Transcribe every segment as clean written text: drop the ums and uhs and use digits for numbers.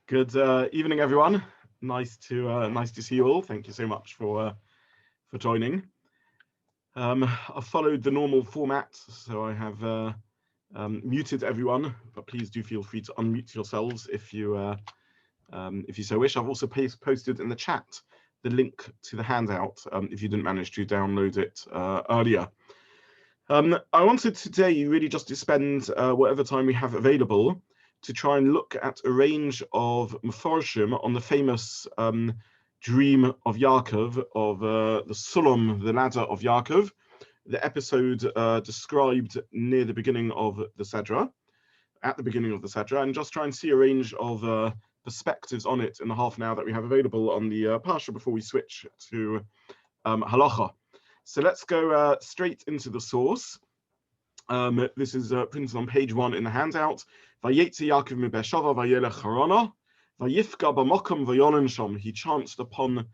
Good evening, everyone. Nice to see you all. Thank you so much for joining. I've followed the normal format, so I have muted everyone, but please do feel free to unmute yourselves if you so wish. I've also posted in the chat the link to the handout if you didn't manage to download it earlier. I wanted today really just to spend whatever time we have available to try and look at a range of Mefarshim on the famous dream of Yaakov, of the Sulam, the ladder of Yaakov, the episode described near the beginning of the Sedra, and just try and see a range of perspectives on it in the half an hour that we have available on the Parsha before we switch to Halacha. So let's go straight into the source. This is printed on page 1 in the handout. VaYeitzei Yaakov mi Beersheva vayelech harana, vayifka b'makom vayonen sham. He chanced upon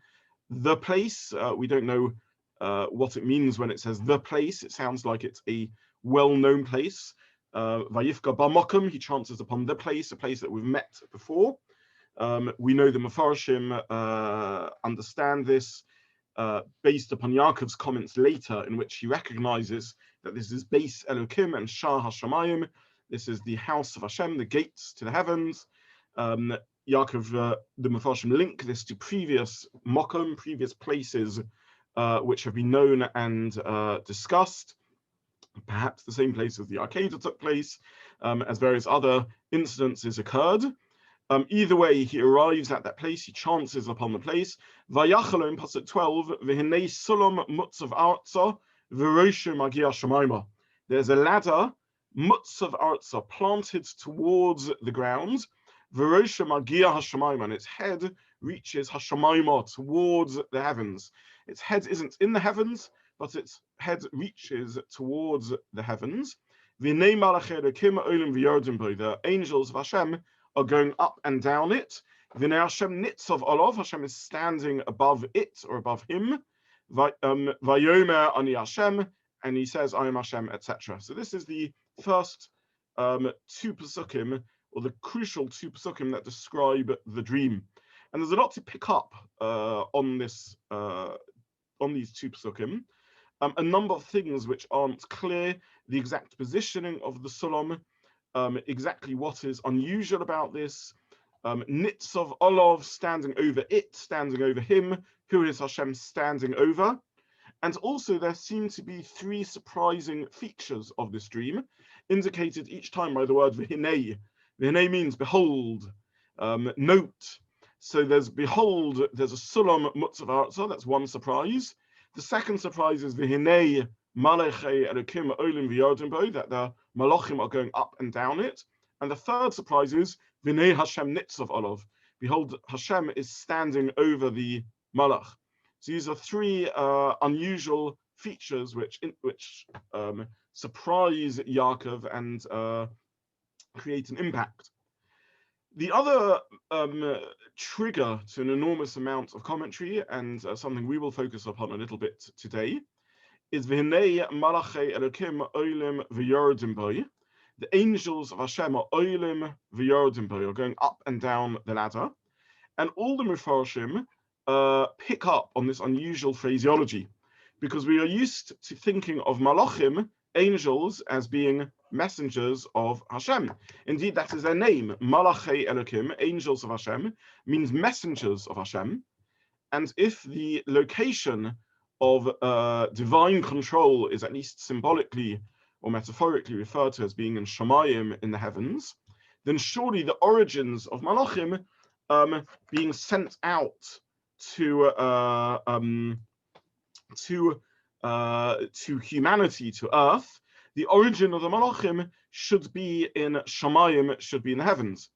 the place. We don't know what it means when it says the place. It sounds like it's a well-known place. Vayifka b'makom. He chances upon the place, a place that we've met before. We know the Mefarshim understand this based upon Yaakov's comments later, in which he recognizes that this is Beis Elokim and Shar Hashamayim. This is the house of Hashem, the gates to the heavens. Yaakov, the Mefarshim link this to previous Mokum, previous places which have been known and discussed. Perhaps the same place as the Arcade took place, as various other incidences occurred. Either way, he arrives at that place, he chances upon the place. Vayachalo in Pasuk 12, V'hinei sulam mutzav arza, v'roshu magia shemaima. There's a ladder, mutzav arza, planted towards the ground, v'roshu magia hashemaima, and its head reaches hashemaima, towards the heavens. Its head isn't in the heavens, but its head reaches towards the heavens. V'nei malachei Elokim olim v'yordim bo. The angels of Hashem are going up and down it. V'nei Hashem nitzav olav. Hashem is standing above it or above him. Vayomer ani Hashem, and he says, I am Hashem, etc. So this is the first two pasukim, or the crucial two pasukim that describe the dream. And there's a lot to pick up on these two pasukim. A number of things which aren't clear, the exact positioning of the sulam, exactly what is unusual about this, Nitzav Olav standing over it, standing over him, who is Hashem standing over. And also there seem to be three surprising features of this dream, indicated each time by the word V'hinei. V'hinei means behold, note. So there's behold, there's a sulam mutzav arza, that's one surprise. The second surprise is V'hinei Malachei Elokim olim v'yordim bo, that the Malachim are going up and down it. And the third surprise is V'nei Hashem nitzav olav. Behold, Hashem is standing over the Malach. So these are three unusual features which surprise Yaakov and create an impact. The other trigger to an enormous amount of commentary, and something we will focus upon a little bit today, is V'hinei Malachei Elokim olim v'yordim bo. The angels of Hashem are olim v'yordim bo, are going up and down the ladder. And all the Mefarshim pick up on this unusual phraseology, because we are used to thinking of Malachim, angels, as being messengers of Hashem. Indeed, that is their name. Malachei Elokim, angels of Hashem, means messengers of Hashem. And if the location of divine control is at least symbolically or metaphorically referred to as being in Shamayim, in the heavens, then surely the origins of Malachim being sent out to humanity, to earth, the origin of the Malachim should be in Shamayim, should be in the heavens.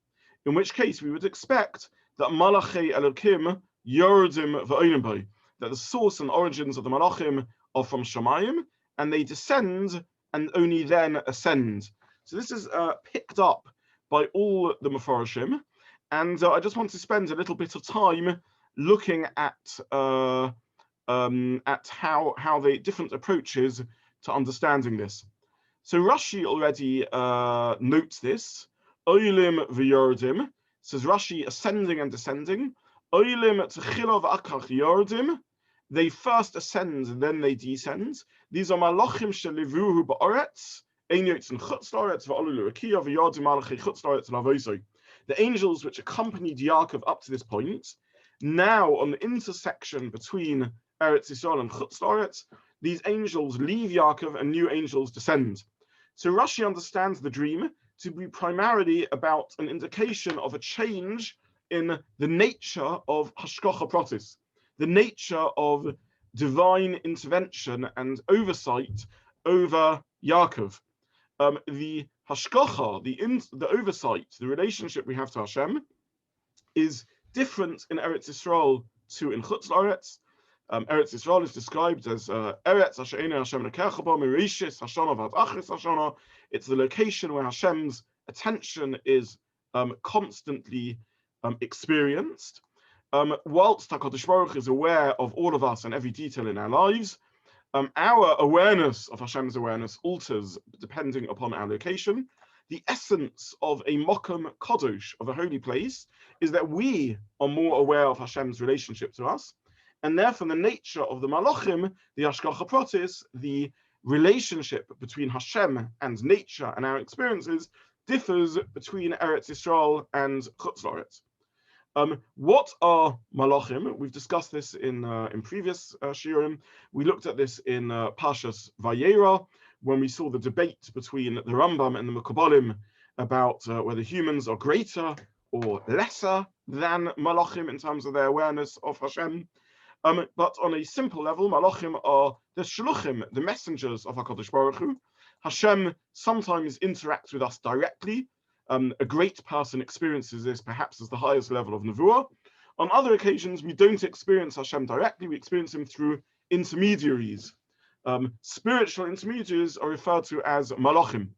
In which case we would expect that Malachei Elokim Yordim v'olim bo, that the source and origins of the Malachim are from Shamayim, and they descend and only then ascend. So this is picked up by all the Mefarshim, and I just want to spend a little bit of time looking at how the different approaches to understanding this. So Rashi already notes this. Olim v'yordim. says Rashi, ascending and descending. Oilim tchila v'akach yordim. They first ascend, then they descend. These are malachim shelivuhu ba'aretz. Ein yotzin chutz la'aretz v'alu l'rakiya v'yordim malachi chutz la'aretz l'avoso. The angels which accompanied Yaakov up to this point, now on the intersection between Eretz Yisrael and Chutz La'aretz, these angels leave Yaakov and new angels descend. So Rashi understands the dream to be primarily about an indication of a change in the nature of hashgacha pratis, the nature of divine intervention and oversight over Yaakov. The hashgacha, the oversight, the relationship we have to Hashem is different in Eretz Yisrael to in Chutz La'aretz. Eretz Yisrael is described as Eretz Asher Eino Hashem Nekecha Bo Mirishis Hashana V'ad Achris Hashana. It's the location where Hashem's attention is constantly experienced. Whilst HaKadosh Baruch is aware of all of us and every detail in our lives, our awareness of Hashem's awareness alters depending upon our location. The essence of a Mokum Kodosh, of a holy place, is that we are more aware of Hashem's relationship to us, and therefore the nature of the Malachim, the Hashgacha Pratis, the relationship between Hashem and nature and our experiences, differs between Eretz Yisrael and Chutz La'aretz. What are Malachim? We've discussed this in previous shiurim. We looked at this in Parshat VaYetzei, when we saw the debate between the Rambam and the Mekubalim about whether humans are greater or lesser than Malachim in terms of their awareness of Hashem. But on a simple level, Malachim are the shluchim, the messengers of HaKadosh Baruch Hu. Hashem sometimes interacts with us directly. A great person experiences this perhaps as the highest level of Nevuah. On other occasions, we don't experience Hashem directly, we experience him through intermediaries. Spiritual intermediaries are referred to as Malachim.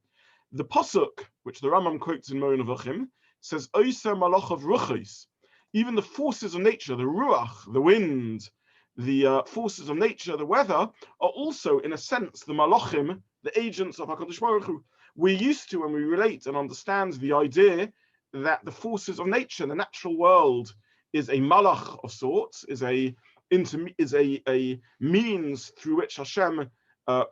The Pasuk, which the Rambam quotes in Moreh Nevuchim, says, Oisa Malachav Ruchos. Even the forces of nature, the Ruach, the wind, the forces of nature, the weather, are also, in a sense, the Malachim, the agents of HaKadosh Baruch Hu. We're used to, when we relate and understand the idea that the forces of nature, the natural world, is a malach of sorts, is a means through which Hashem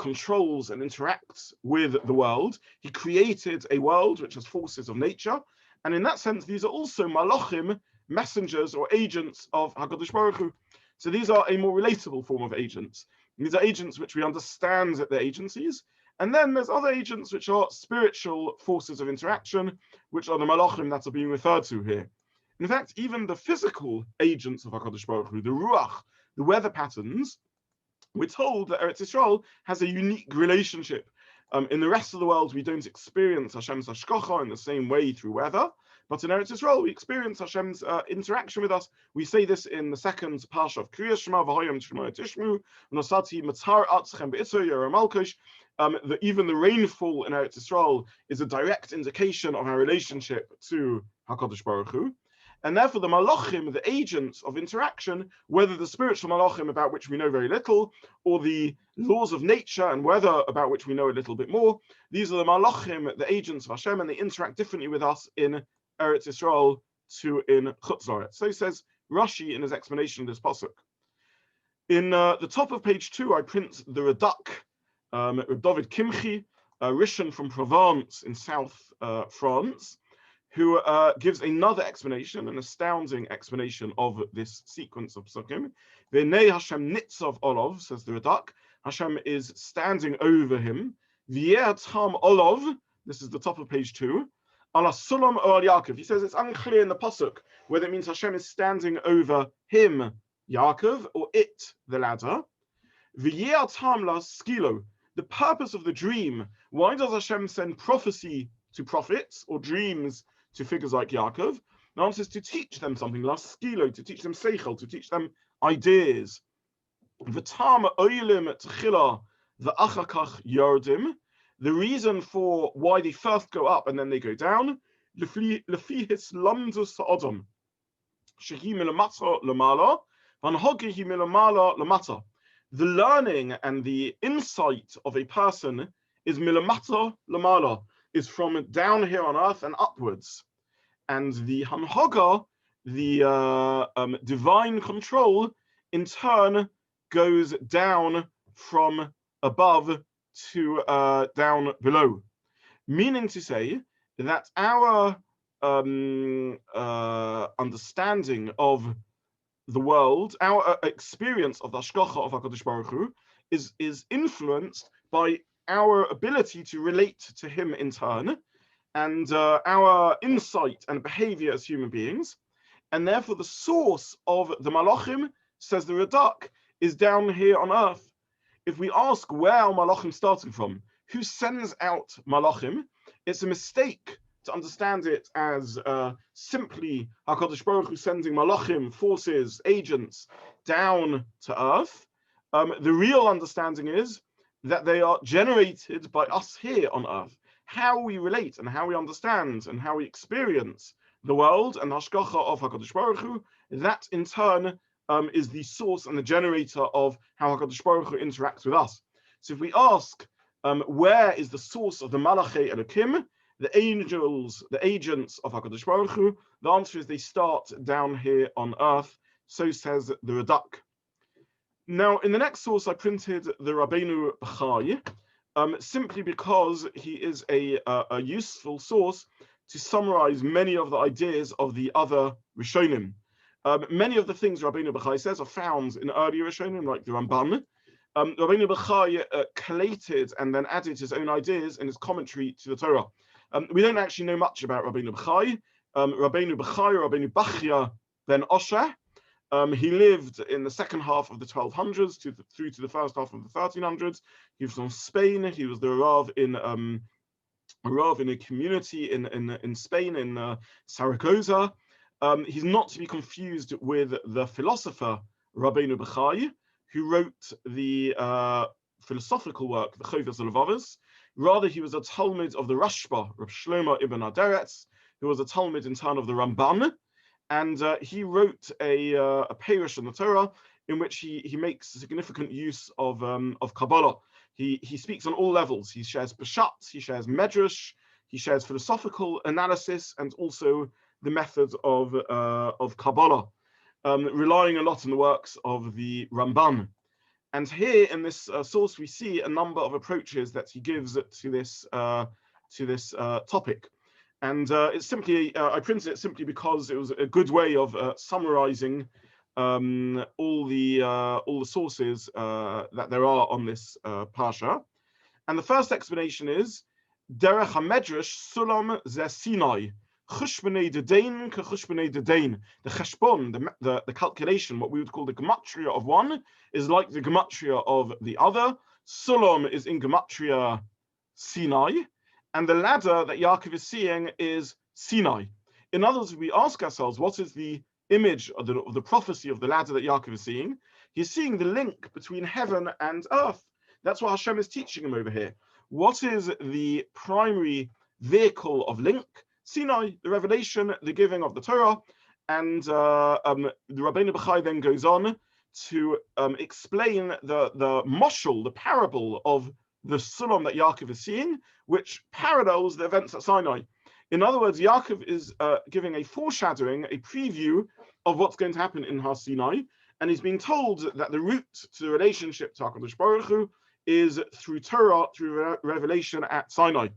controls and interacts with the world. He created a world which has forces of nature, and in that sense, these are also malachim, messengers or agents of HaKadosh Baruch Hu. So these are a more relatable form of agents. These are agents which we understand that they're agencies. And then there's other agents which are spiritual forces of interaction, which are the malachim that are being referred to here. In fact, even the physical agents of HaKadosh Baruch Hu, the ruach, the weather patterns, we're told that Eretz Yisrael has a unique relationship. In the rest of the world, we don't experience Hashem's hashgacha in the same way through weather, but in Eretz Yisrael, we experience Hashem's interaction with us. We say this in the second Parsha of Kriyas Shema, V'hoyam Shema Tishmu, Nosati Matar Atzchem Be'itzo Yera Malkosh. Even the rainfall in Eretz Yisrael is a direct indication of our relationship to HaKadosh Baruch Hu. And therefore the malachim, the agents of interaction, whether the spiritual malachim about which we know very little, or the laws of nature and weather about which we know a little bit more, these are the malachim, the agents of Hashem, and they interact differently with us in Eretz Yisrael to in Chutz La'aretz. So says Rashi in his explanation of this pasuk. In the top of page 2, I print the Radak, David Kimchi, a Rishon from Provence in South France, who gives another explanation, an astounding explanation of this sequence of psukim. V'nei Hashem nitzav olav, says the Radak. Hashem is standing over him. V'yeh tam olav, this is the top of page 2. Ala sulam o al Yaakov. He says it's unclear in the pasuk whether it means Hashem is standing over him, Yaakov, or it, the ladder. V'yeh tam la skilo. The purpose of the dream, why does Hashem send prophecy to prophets or dreams to figures like Yaakov? The answer is to teach them something, laskilo, to teach them seichel, to teach them ideas. V'tam oilim tchila v'achakach yardim. The reason for why they first go up and then they go down, lefi his lamdus ha'adam, shehi milamata lamala, v'anhogehi milamala lamata. The learning and the insight of a person is milamata lamala, is from down here on earth and upwards. and the Hanhaga, the divine control, in turn goes down from above to down below. Meaning to say that our understanding of the world, our experience of the Hashgacha of HaKadosh Baruch Hu is influenced by our ability to relate to him in turn, and our insight and behavior as human beings. And therefore the source of the Malachim, says the Radak, is down here on earth. If we ask where are Malachim starting from, who sends out Malachim, it's a mistake to understand it as simply HaKadosh Baruch Hu sending Malachim, forces, agents, down to earth. The real understanding is that they are generated by us here on earth. How we relate and how we understand and how we experience the world and the Hashgacha of HaKadosh Baruch Hu, that in turn is the source and the generator of how HaKadosh Baruch Hu interacts with us. So if we ask where is the source of the Malachei Elokim, the angels, the agents of HaKadosh Baruch Hu, the answer is they start down here on earth. So says the Radak. Now, in the next source, I printed the Rabbeinu B'chai, simply because he is a useful source to summarize many of the ideas of the other Rishonim. Many of the things Rabbeinu B'chai says are found in earlier Rishonim, like the Ramban. Rabbeinu B'chai collated and then added his own ideas in his commentary to the Torah. We don't actually know much about Rabbeinu B'chai. Rabbeinu B'chai, Rabbeinu Bachya ben Osher. He lived in the second half of the 1200s through to the first half of the 1300s. He was from Spain. He was the Rav in a community in Spain, in Saragossa. He's not to be confused with the philosopher Rabbeinu B'chai, who wrote the philosophical work, the Chovos HaLevavos. Rather, he was a Talmud of the Rashba, Reb Shlomo ibn Aderetz, who was a Talmud in turn of the Ramban. And he wrote a Parsha in the Torah in which he makes significant use of Kabbalah. He speaks on all levels. He shares Peshat, he shares Medrash, he shares philosophical analysis, and also the method of Kabbalah, relying a lot on the works of the Ramban. And here in this source, we see a number of approaches that he gives to this topic. And it's simply, I printed it simply because it was a good way of summarizing all the sources that there are on this parsha. And the first explanation is Derech HaMedrash Sulam Ze Sinai Chushbonei Dedain Kechushbonei Dedain. The cheshbon, the calculation, what we would call the gematria of one, is like the gematria of the other. Sulam is in gematria Sinai. And the ladder that Yaakov is seeing is Sinai. In other words, we ask ourselves, what is the image of the prophecy of the ladder that Yaakov is seeing? He's seeing the link between heaven and earth. That's what Hashem is teaching him over here. What is the primary vehicle of link? Sinai, the revelation, the giving of the Torah. And the Rabbeinu B'chai then goes on to explain the moshel, the parable of the Sulam that Yaakov is seeing, which parallels the events at Sinai. In other words, Yaakov is giving a foreshadowing, a preview of what's going to happen in Har Sinai, and he's being told that the route to the relationship to HaKadosh Baruch Hu is through Torah, through revelation at Sinai.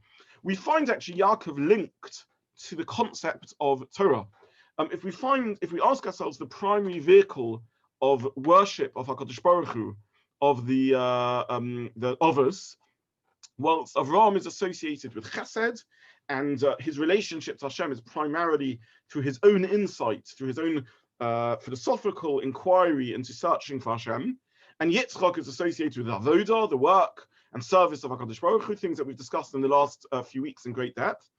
We find actually Yaakov linked to the concept of Torah. If we ask ourselves the primary vehicle of worship of HaKadosh Baruch Hu, of the others, whilst Avraham is associated with Chesed, and his relationship to Hashem is primarily through his own insight, through his own philosophical inquiry into searching for Hashem, and Yitzchak is associated with Avodah, the work and service of HaKadosh Baruch Hu, things that we've discussed in the last few weeks in great depth.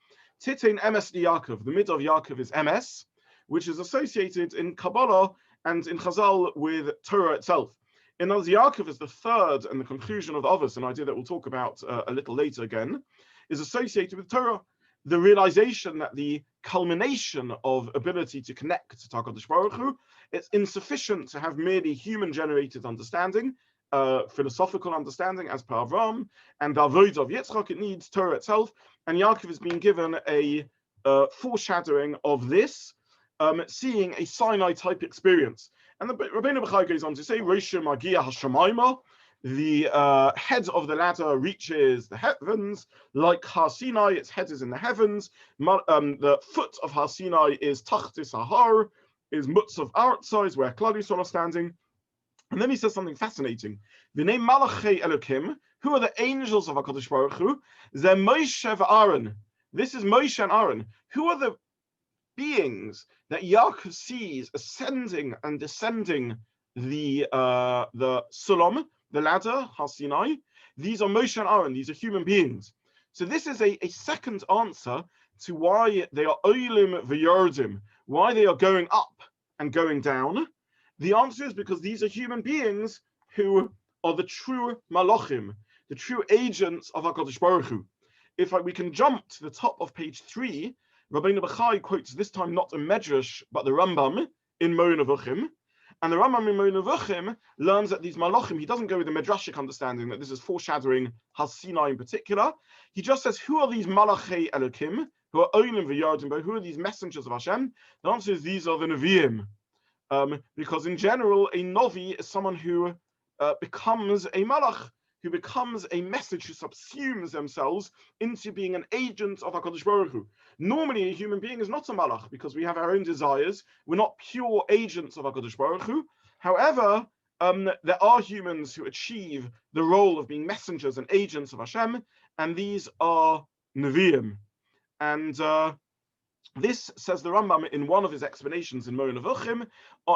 Titein Emes Yaakov, the mid of Yaakov is Emes, which is associated in Kabbalah and in Chazal with Torah itself. In other words, Yaakov is the third and the conclusion of the others, an idea that we'll talk about a little later again, is associated with Torah. The realization that the culmination of ability to connect to HaKadosh Baruch Hu, it's insufficient to have merely human-generated understanding, philosophical understanding as per Avram, and the avodah of Yitzchak, it needs Torah itself, and Yaakov is being given a foreshadowing of this, seeing a Sinai type experience. And the Rabbeinu B'chai goes on to say, Rosh Magia Hashemayma, the head of the ladder reaches the heavens, like Har Sinai, its head is in the heavens. The foot of Har Sinai is Tachtis Ahar, is Muktza of Artsai, is where Klal Yisrael are standing. And then he says something fascinating. The name Malachei Elokim, who are the angels of HaKadosh Baruch Hu? They're Moshe and Aaron. This is Moshe and Aaron. Who are the beings that Yaakov sees ascending and descending the Sulam, the ladder, Har Sinai? These are Moshe and Aaron. These are human beings. So this is a second answer to why they are Olim v'Yordim, why they are going up and going down. The answer is because these are human beings who are the true Malachim, the true agents of HaKadosh Baruch Hu. If we can jump to the top of page 3, Rabbeinu B'chai quotes this time not a Medrash, but the Rambam in Mo Nevuchim. And the Rambam in Mo Nevuchim learns that these Malachim, he doesn't go with the Medrashic understanding that this is foreshadowing Har Sinai in particular. He just says, who are these Malachei Elokim, who are Olim v'Yordim, who are these messengers of Hashem? The answer is these are the Nevi'im. Because in general, a Novi is someone who becomes a Malach, who becomes a message, who subsumes themselves into being an agent of HaKadosh Baruch Hu. Normally, a human being is not a Malach because we have our own desires. We're not pure agents of HaKadosh Baruch Hu. However, there are humans who achieve the role of being messengers and agents of Hashem, and these are Nevi'im. And this, says the Rambam in one of his explanations in Mo Nevuchim,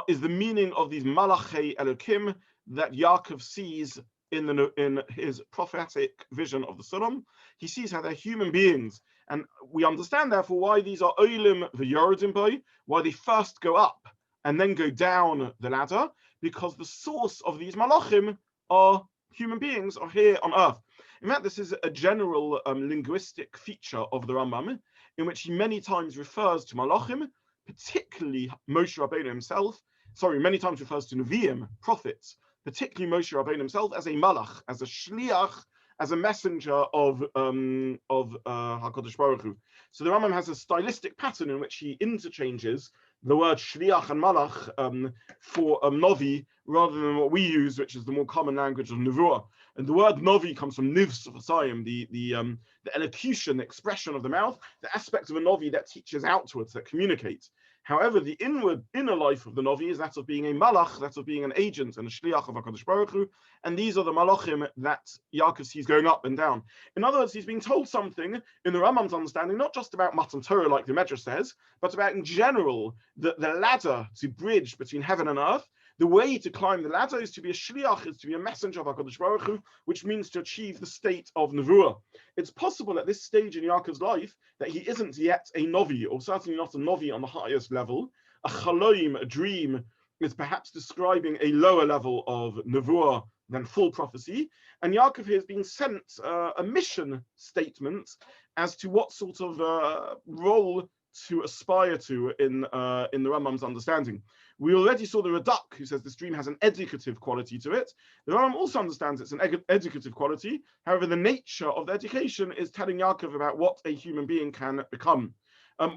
is the meaning of these Malachei Elokim that Yaakov sees in his prophetic vision of the Sulam. He sees how they're human beings, and we understand therefore why these are Olim v'Yordim Bo, why they first go up and then go down the ladder, because the source of these Malachim are human beings, are here on earth. In fact, this is a general linguistic feature of the Rambam, in which he many times refers to Malachim, particularly Moshe Rabbeinu himself. Many times refers to Nevi'im, prophets, particularly Moshe Rabbeinu himself, as a Malach, as a Shliach, as a messenger of HaKadosh Baruch Hu. So the Rambam has a stylistic pattern in which he interchanges the word Shliach and Malach for Novi, rather than what we use, which is the more common language of Nevuah. And the word Novi comes from Nivs of Asayim, the elocution, the expression of the mouth, the aspect of a Novi that teaches outwards, that communicates. However, the inner life of the Novi is that of being a Malach, that of being an agent and a Shliach of HaKadosh Baruch Hu, and these are the Malachim that Yaakov sees going up and down. In other words, he's being told something in the Rambam's understanding, not just about Matan Torah like the Medrash says, but about in general the ladder to bridge between heaven and earth. The way to climb the ladder is to be a shliach, is to be a messenger of HaKadosh Baruch Hu, which means to achieve the state of Nevuah. It's possible at this stage in Yaakov's life that he isn't yet a Novi, or certainly not a Novi on the highest level. A chaloim, a dream, is perhaps describing a lower level of Nevuah than full prophecy. And Yaakov here is being sent a mission statement as to what sort of role to aspire to in the Rambam's understanding. We already saw the Radak, who says this dream has an educative quality to it. The Rambam also understands it's an educative quality. However, the nature of the education is telling Yaakov about what a human being can become.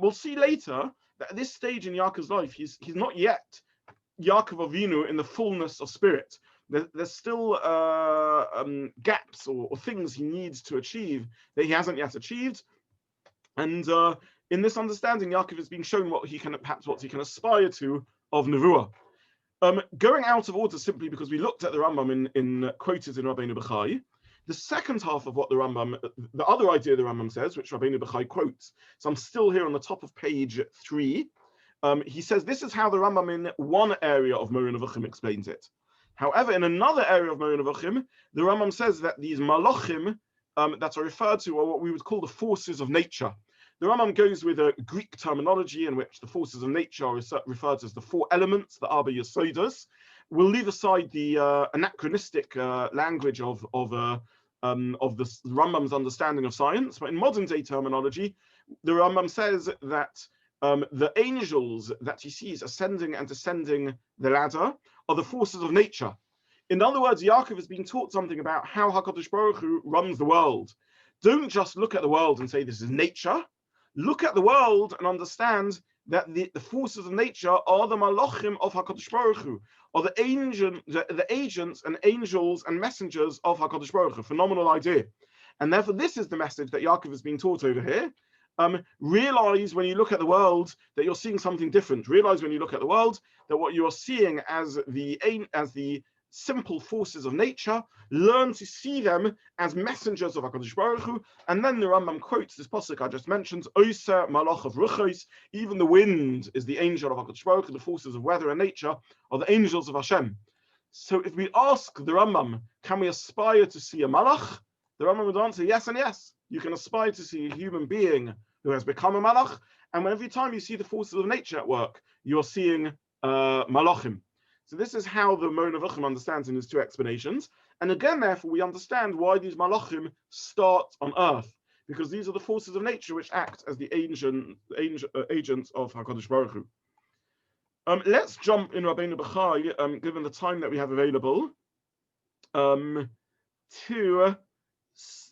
We'll see later that at this stage in Yaakov's life, he's not yet Yaakov Avinu in the fullness of spirit. There's still gaps or things he needs to achieve that he hasn't yet achieved. And in this understanding, Yaakov is being shown what he can aspire to of Nevuah. Going out of order simply because we looked at the Rambam in quoted in Rabbeinu B'chai, the second half of what the other idea the Rambam says, which Rabbeinu B'chai quotes, so I'm still here on the top of page 3, he says this is how the Rambam in one area of Mo Nevuchim explains it. However, in another area of Mo Nevuchim, the Rambam says that these Malachim that are referred to are what we would call the forces of nature. The Rambam goes with a Greek terminology in which the forces of nature are referred to as the 4 elements, the Arba Yesodas. We'll leave aside the anachronistic language of the Rambam's understanding of science, but in modern day terminology, the Rambam says that the angels that he sees ascending and descending the ladder are the forces of nature. In other words, Yaakov is being taught something about how HaKadosh Baruch Hu runs the world. Don't just look at the world and say this is nature. look at the world and understand that the forces of nature are the Malachim of HaKadosh Baruch Hu, are the agents and angels and messengers of HaKadosh Baruch Hu. Phenomenal idea. And therefore, this is the message that Yaakov is being taught over here. Realize when you look at the world that you're seeing something different. Realize when you look at the world that what you are seeing as the simple forces of nature, learn to see them as messengers of HaKadosh Baruch Hu. And then the Rambam quotes this pasuk I just mentioned, Oser Malach of Ruchos, even the wind is the angel of HaKadosh Baruch Hu, the forces of weather and nature are the angels of Hashem. So if we ask the Rambam, can we aspire to see a Malach? The Rambam would answer yes and yes. You can aspire to see a human being who has become a Malach, and every time you see the forces of nature at work, you're seeing Malachim. So this is how the Mon Avuchim understands in his two explanations. And again, therefore, we understand why these Malachim start on earth, because these are the forces of nature which act as the agents of HaKadosh Baruch Hu. Let's jump in Rabbeinu Bechai, given the time that we have available, to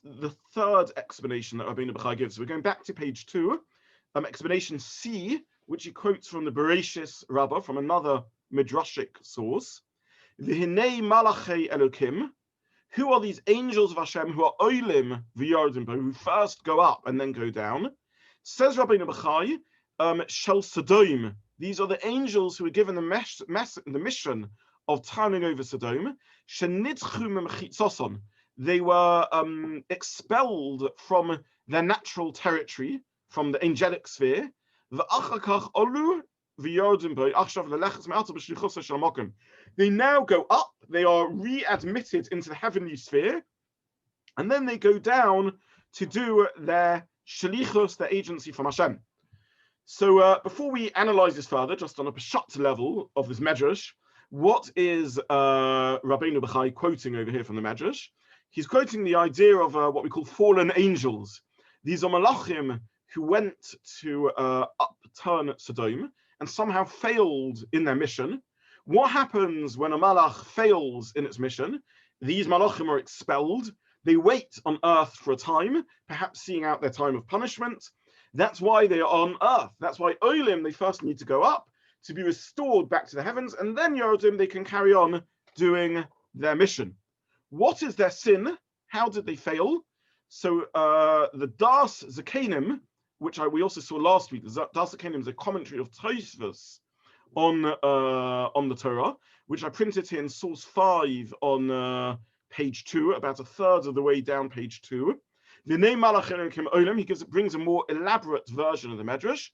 the third explanation that Rabbeinu Bechai gives. So we're going back to page 2, explanation C, which he quotes from the Bereshis Rabbah, from another midrashic source. V'hinei malachei Elokim, who are these angels of Hashem who are olim v'yardim, who first go up and then go down? Says Rabbeinu Bechai, shel Sodom, these are the angels who are given the mission of turning over Sodom. Shenidchu memchitzoson, they were expelled from their natural territory, from the angelic sphere. V'achakach olu they now go up, they are readmitted into the heavenly sphere, and then they go down to do their shalichus, their agency from Hashem. So before we analyze this further, just on a Peshat level of this Medrash, what is Rabbeinu Bechai quoting over here from the Medrash? He's quoting the idea of what we call fallen angels. These are Malachim who went to upturn Sodom and somehow failed in their mission. What happens when a Malach fails in its mission? These Malachim are expelled. They wait on earth for a time, perhaps seeing out their time of punishment. That's why they are on earth. That's why Olim, they first need to go up to be restored back to the heavens, and then Yodim, they can carry on doing their mission. What is their sin? How did they fail? So the Das Zakanim, which we also saw last week, the Das Zakanim is a commentary of Tosfos on the Torah, which I printed here in source 5 on page 2, about a third of the way down page 2. The name Malachim Olam, he brings a more elaborate version of the Medrash.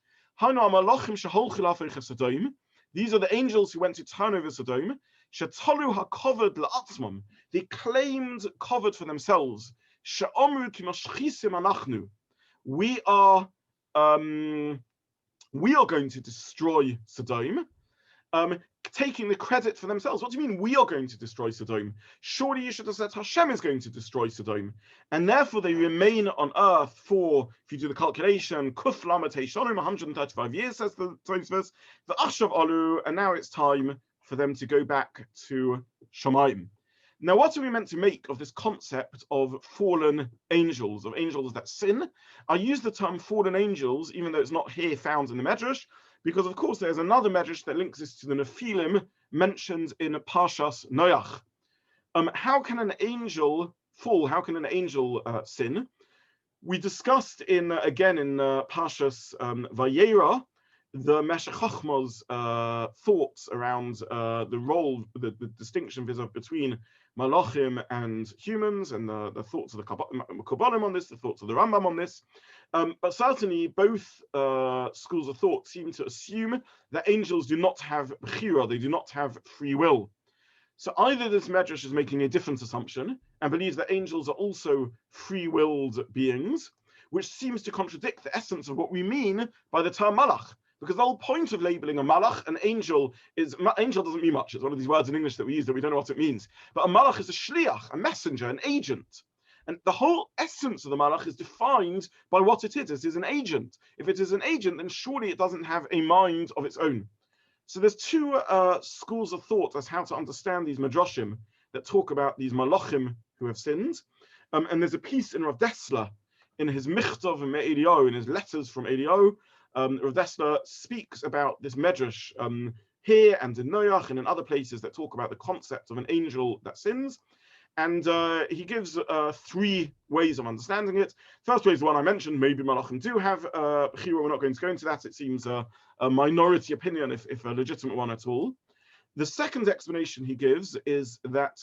These are the angels who went to turn over Sodom. They claimed covered for themselves. We are going to destroy Sodom, taking the credit for themselves. What do you mean we are going to destroy Sodom? Surely you should have said Hashem is going to destroy Sodom. And therefore they remain on earth for, if you do the calculation, Kuf Lamatei Shalom, 135 years, says the Tosfos, the Ashav Alu, and now it's time for them to go back to Shamayim. Now, what are we meant to make of this concept of fallen angels, of angels that sin? I use the term fallen angels, even though it's not here found in the Medrash, because of course there's another Medrash that links this to the Nephilim mentioned in Parshas Noach. How can an angel fall? How can an angel sin? We discussed again in Parshas VaYeitzai, the Meshech Chochmah's thoughts around the role, the distinction between Malachim and humans, and the thoughts of the Kabbalim on this, the thoughts of the Rambam on this. But certainly both schools of thought seem to assume that angels do not have bechira, they do not have free will. So either this Medrash is making a different assumption and believes that angels are also free-willed beings, which seems to contradict the essence of what we mean by the term malach. Because the whole point of labeling a malach, an angel, angel doesn't mean much. It's one of these words in English that we use that we don't know what it means. But a malach is a shliach, a messenger, an agent. And the whole essence of the malach is defined by what it is. It is an agent. If it is an agent, then surely it doesn't have a mind of its own. So there's two schools of thought as how to understand these midrashim that talk about these malachim who have sinned. And there's a piece in Rav Dessler in his Michtav and Me'elio, in his letters from Elio, Rav Dessler speaks about this medrash here and in Noach and in other places that talk about the concept of an angel that sins. And he gives 3 ways of understanding it. First way is the one I mentioned. Maybe Malachim do have Bechira. We're not going to go into that. It seems a minority opinion, if a legitimate one at all. The second explanation he gives is that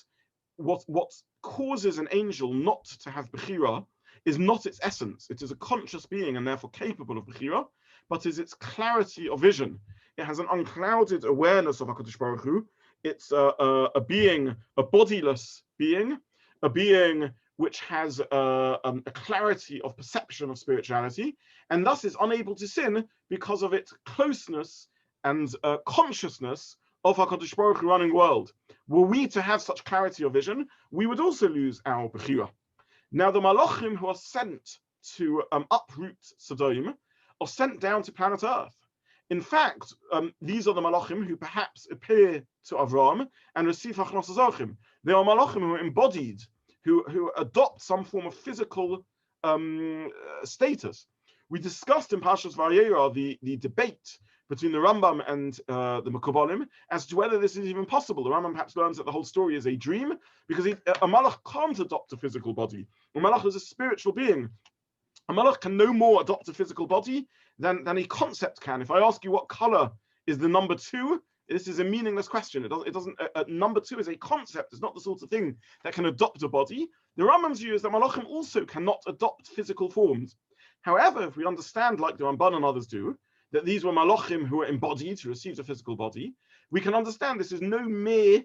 what causes an angel not to have Bechira is not its essence. It is a conscious being and therefore capable of Bechira, but is its clarity of vision. It has an unclouded awareness of HaKadosh Baruch Hu. It's a being, a bodiless being, a being which has a clarity of perception of spirituality, and thus is unable to sin because of its closeness and consciousness of HaKadosh Baruch Hu running world. Were we to have such clarity of vision, we would also lose our Bechira. Now, the Malachim who are sent to uproot Sodom are sent down to planet Earth. In fact, these are the Malachim who perhaps appear to Avram and receive Hachnos Azachim. They are Malachim who are embodied, who adopt some form of physical status. We discussed in Parshat VaYetzei the debate between the Rambam and the Mekubalim as to whether this is even possible. The Rambam perhaps learns that the whole story is a dream because a Malach can't adopt a physical body. A Malach is a spiritual being. A Malach can no more adopt a physical body than a concept can. If I ask you what color is the number 2, this is a meaningless question. It doesn't. Number 2 is a concept. It's not the sort of thing that can adopt a body. The Rambam's view is that Malachim also cannot adopt physical forms. However, if we understand, like the Ramban and others do, that these were Malachim who were embodied, who received a physical body, we can understand this is no mere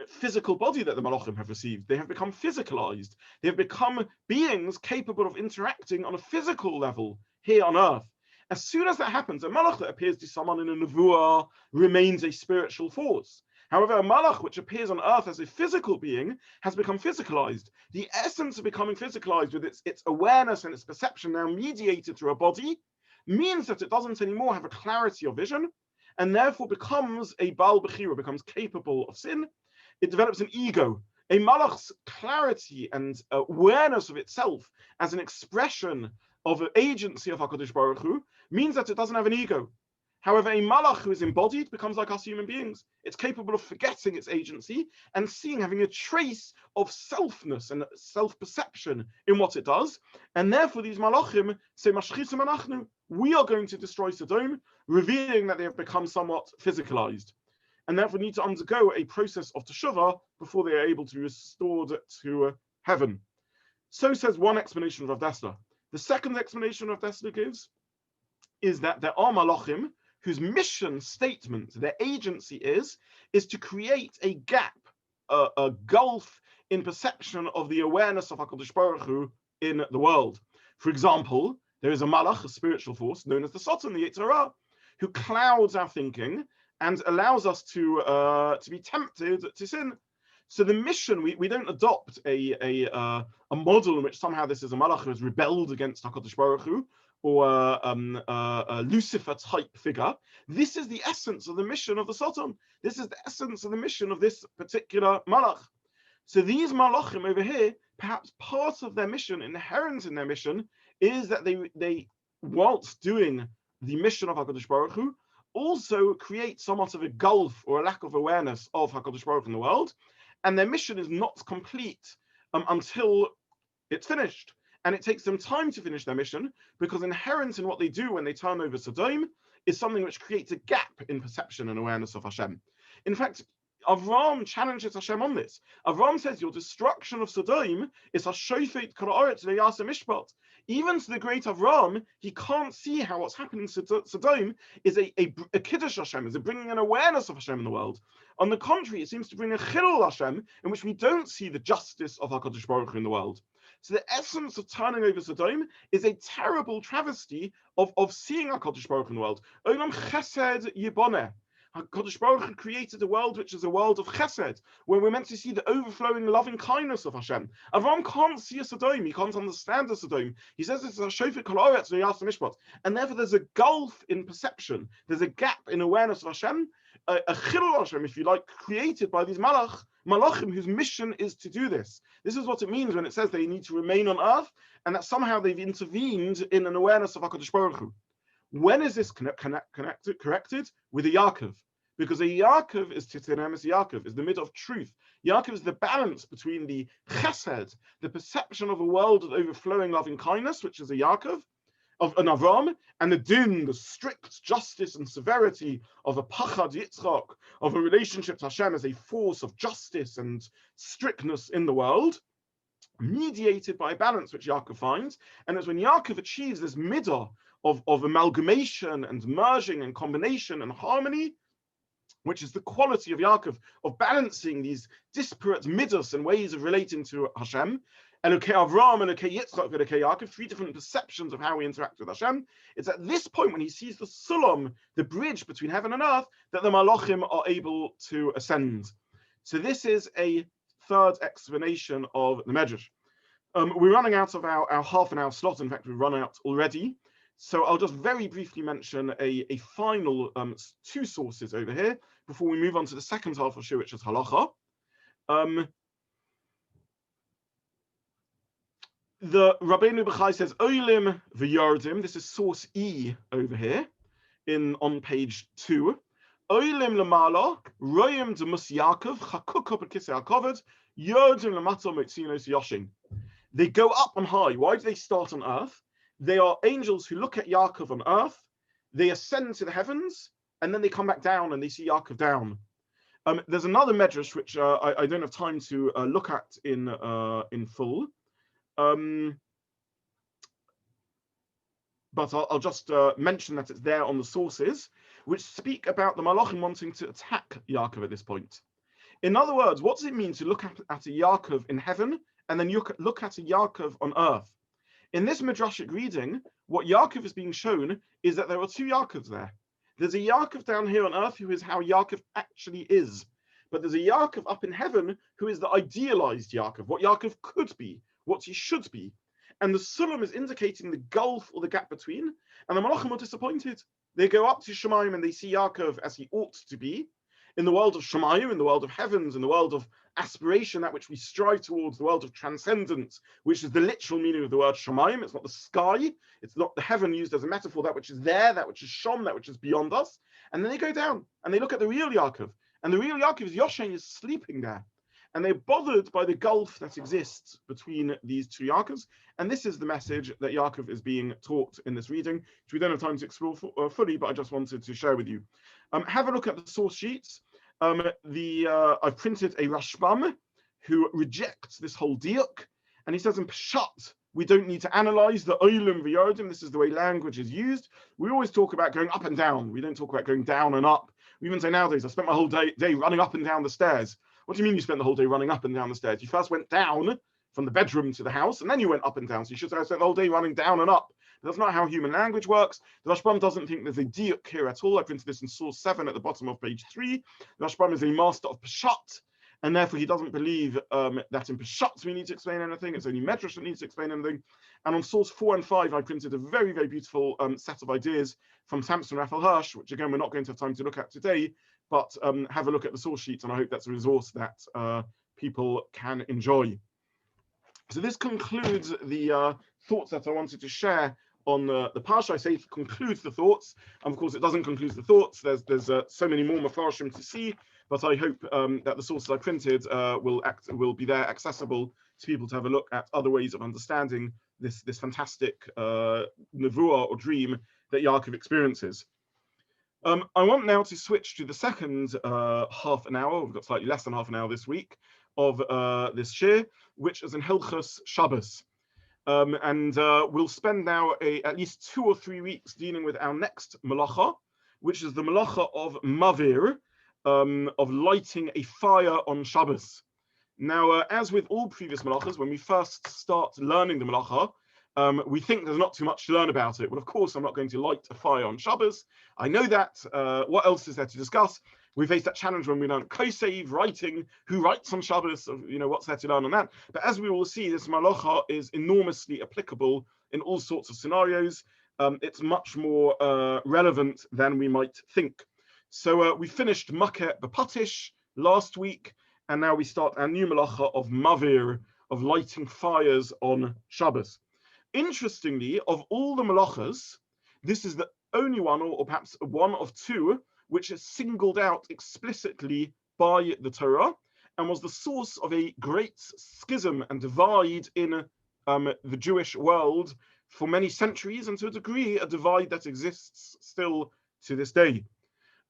physical body that the Malachim have received. They have become physicalized. They have become beings capable of interacting on a physical level here on earth. As soon as that happens, a Malach that appears to someone in a Nevuah remains a spiritual force. However, a Malach which appears on earth as a physical being has become physicalized. The essence of becoming physicalized with its awareness and its perception now mediated through a body means that it doesn't anymore have a clarity of vision and therefore becomes a Baal Bechira, becomes capable of sin. It develops an ego. A Malach's clarity and awareness of itself as an expression of an agency of HaKadosh Baruch Hu means that it doesn't have an ego. However, a Malach who is embodied becomes like us human beings. It's capable of forgetting its agency and having a trace of selfness and self-perception in what it does. And therefore, these Malachim say, Mashchisim anachnu, we are going to destroy Sodom, revealing that they have become somewhat physicalized, and therefore need to undergo a process of teshuvah before they are able to be restored to heaven. So says one explanation of Rav Dessler. The second explanation Rav Dessler gives is that there are Malachim whose mission statement, their agency is to create a gap, a gulf in perception of the awareness of HaKadosh Baruch Hu in the world. For example, there is a Malach, a spiritual force known as the Satan, the Yetzirah, who clouds our thinking and allows us to be tempted to sin. So the mission, we don't adopt a model in which somehow this is a Malach who has rebelled against HaKadosh Baruch Hu, or a Lucifer type figure. This is the essence of the mission of the Satan. This is the essence of the mission of this particular Malach. So these Malachim over here, perhaps part of their mission, inherent in their mission, is that they whilst doing the mission of HaKadosh Baruch Hu, also create somewhat of a gulf or a lack of awareness of HaKadosh Baruch Hu in the world. And their mission is not complete until it's finished. And it takes them time to finish their mission, because inherent in what they do when they turn over Sodom is something which creates a gap in perception and awareness of Hashem. In fact, Avram challenges Hashem on this. Avram says, your destruction of Sodom is Hashofet Kol Haaretz Ve'yaseh Mishpat. Even to the great Avram, he can't see how what's happening to Sodom is a Kiddush Hashem, is a bringing an awareness of Hashem in the world. On the contrary, it seems to bring a Chilul Hashem, in which we don't see the justice of HaKadosh Baruch Hu in the world. So the essence of turning over Sodom is a terrible travesty of seeing HaKadosh Baruch Hu in the world. Olam Chesed Yiboneh. HaKadosh Baruch Hu created a world which is a world of chesed, where we're meant to see the overflowing loving kindness of Hashem. Avram can't see a Sodom, he can't understand a Sodom. He says it's a Shofet Kol Haaretz Ve'yaseh Mishpat. And therefore there's a gulf in perception, there's a gap in awareness of Hashem, a chilul Hashem, if you like, created by these malachim whose mission is to do this. This is what it means when it says they need to remain on earth, and that somehow they've intervened in an awareness of HaKadosh Baruch Hu. When is this corrected? With a Yaakov. Because a Yaakov is Titenemes Yaakov, is the middle of truth. Yaakov is the balance between the chesed, the perception of a world of overflowing loving kindness, which is a Yaakov, of an Avram, and the din, the strict justice and severity of a pachad Yitzchak, of a relationship to Hashem as a force of justice and strictness in the world, mediated by a balance which Yaakov finds. And it's when Yaakov achieves this midah of amalgamation and merging and combination and harmony, which is the quality of Yaakov, of balancing these disparate middos and ways of relating to Hashem, and Elokei Avram, and Elokei Yitzchak, and Elokei Yaakov, three different perceptions of how we interact with Hashem. It's at this point when he sees the sulam, the bridge between heaven and earth, that the malachim are able to ascend. So this is a third explanation of the Medrash. We're running out of our half an hour slot. In fact, we've run out already. So I'll just very briefly mention a final two sources over here before we move on to the second half of shiur, which is halacha. The Rabbeinu B'chai says Olim v'Yardim. This is source E over here on page 2. Olim lemala royim demus Yaakov chakuk b'kisei hakavod Yardim lemato motzinos yoshin. They go up on high. Why do they start on earth? They are angels who look at Yaakov on earth, they ascend to the heavens, and then they come back down and they see Yaakov down. There's another medrash which I don't have time to look at in full, but I'll just mention that it's there on the sources, which speak about the malachim wanting to attack Yaakov at this point. In other words, what does it mean to look at a Yaakov in heaven and then look at a Yaakov on earth? In this midrashic reading, what Yaakov is being shown is that there are two Yaakovs there. There's a Yaakov down here on earth who is how Yaakov actually is. But there's a Yaakov up in heaven who is the idealized Yaakov, what Yaakov could be, what he should be. And the sulam is indicating the gulf or the gap between. And the malachim are disappointed. They go up to Shemayim and they see Yaakov as he ought to be. In the world of Shemayim, in the world of heavens, in the world of aspiration, that which we strive towards, the world of transcendence, which is the literal meaning of the word Shemayim. It's not the sky, it's not the heaven used as a metaphor, that which is there, that which is Shom, that which is beyond us. And then they go down and they look at the real Yaakov. And the real Yaakov is Yoshen, is sleeping there. And they're bothered by the gulf that exists between these two Yaakovs. And this is the message that Yaakov is being taught in this reading, which we don't have time to explore fully, but I just wanted to share with you. Have a look at the source sheets. I've printed a Rashbam who rejects this whole diuk, and he says in Pshat, we don't need to analyze the Olim v'Yardim. This is the way language is used. We always talk about going up and down. We don't talk about going down and up. We even say nowadays, I spent my whole day running up and down the stairs. What do you mean you spent the whole day running up and down the stairs? You first went down from the bedroom to the house, and then you went up and down. So you should say I spent the whole day running down and up. That's not how human language works. The Rashbam doesn't think there's a diuk here at all. I printed this in source 7 at the bottom of page 3. The Rashbam is a master of Peshat, and therefore he doesn't believe that in Peshat we need to explain anything. It's only Medrash that needs to explain anything. And on source 4 and 5, I printed a very, very beautiful set of ideas from Samson Raphael Hirsch, which again, we're not going to have time to look at today, but have a look at the source sheets, and I hope that's a resource that people can enjoy. So this concludes the thoughts that I wanted to share on the Parsha. I say it concludes the thoughts, and of course it doesn't conclude the thoughts. There's so many more Mefarshim to see, but I hope that the sources I printed will be there accessible to people to have a look at other ways of understanding this fantastic nevuah or dream that Yaakov experiences. I want now to switch to the second half an hour. We've got slightly less than half an hour this week of this shiur, which is in Hilchos Shabbos. And we'll spend now at least 2 or 3 weeks dealing with our next malacha, which is the malacha of Mavir, of lighting a fire on Shabbos. Now, as with all previous malachas, when we first start learning the malacha, we think there's not too much to learn about it. Well, of course, I'm not going to light a fire on Shabbos. I know that. What else is there to discuss? We face that challenge when we learn kosev, writing, who writes on Shabbos, what's there to learn on that. But as we will see, this malacha is enormously applicable in all sorts of scenarios. It's much more relevant than we might think. So we finished Makkeh B'Patish last week, and now we start our new Malacha of Mavir, of lighting fires on Shabbos. Interestingly, of all the Malachas, this is the only one, or perhaps one of two, which is singled out explicitly by the Torah, and was the source of a great schism and divide in the Jewish world for many centuries, and to a degree, a divide that exists still to this day.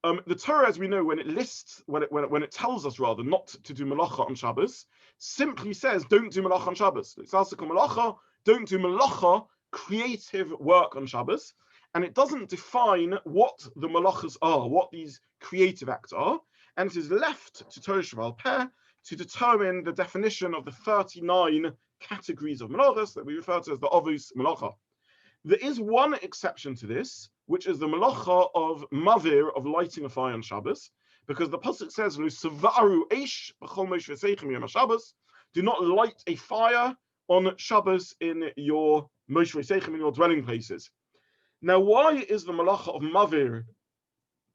The Torah, as we know, when it tells us rather not to do malacha on Shabbos, simply says don't do malacha on Shabbos. It's also called malacha, don't do malacha, creative work on Shabbos, and it doesn't define what the malachas are, what these creative acts are, and it is left to Torah Sheba'al Peh to determine the definition of the 39 categories of malachas that we refer to as the Avos Malacha. There is one exception to this, which is the malacha of Mavir, of lighting a fire on Shabbos, because the pasuk says, "Lo savaru eish b'chol moshe seichem yom Shabbos." Do not light a fire on Shabbos in your moshe seichem, in your dwelling places. Now, why is the malacha of Mavir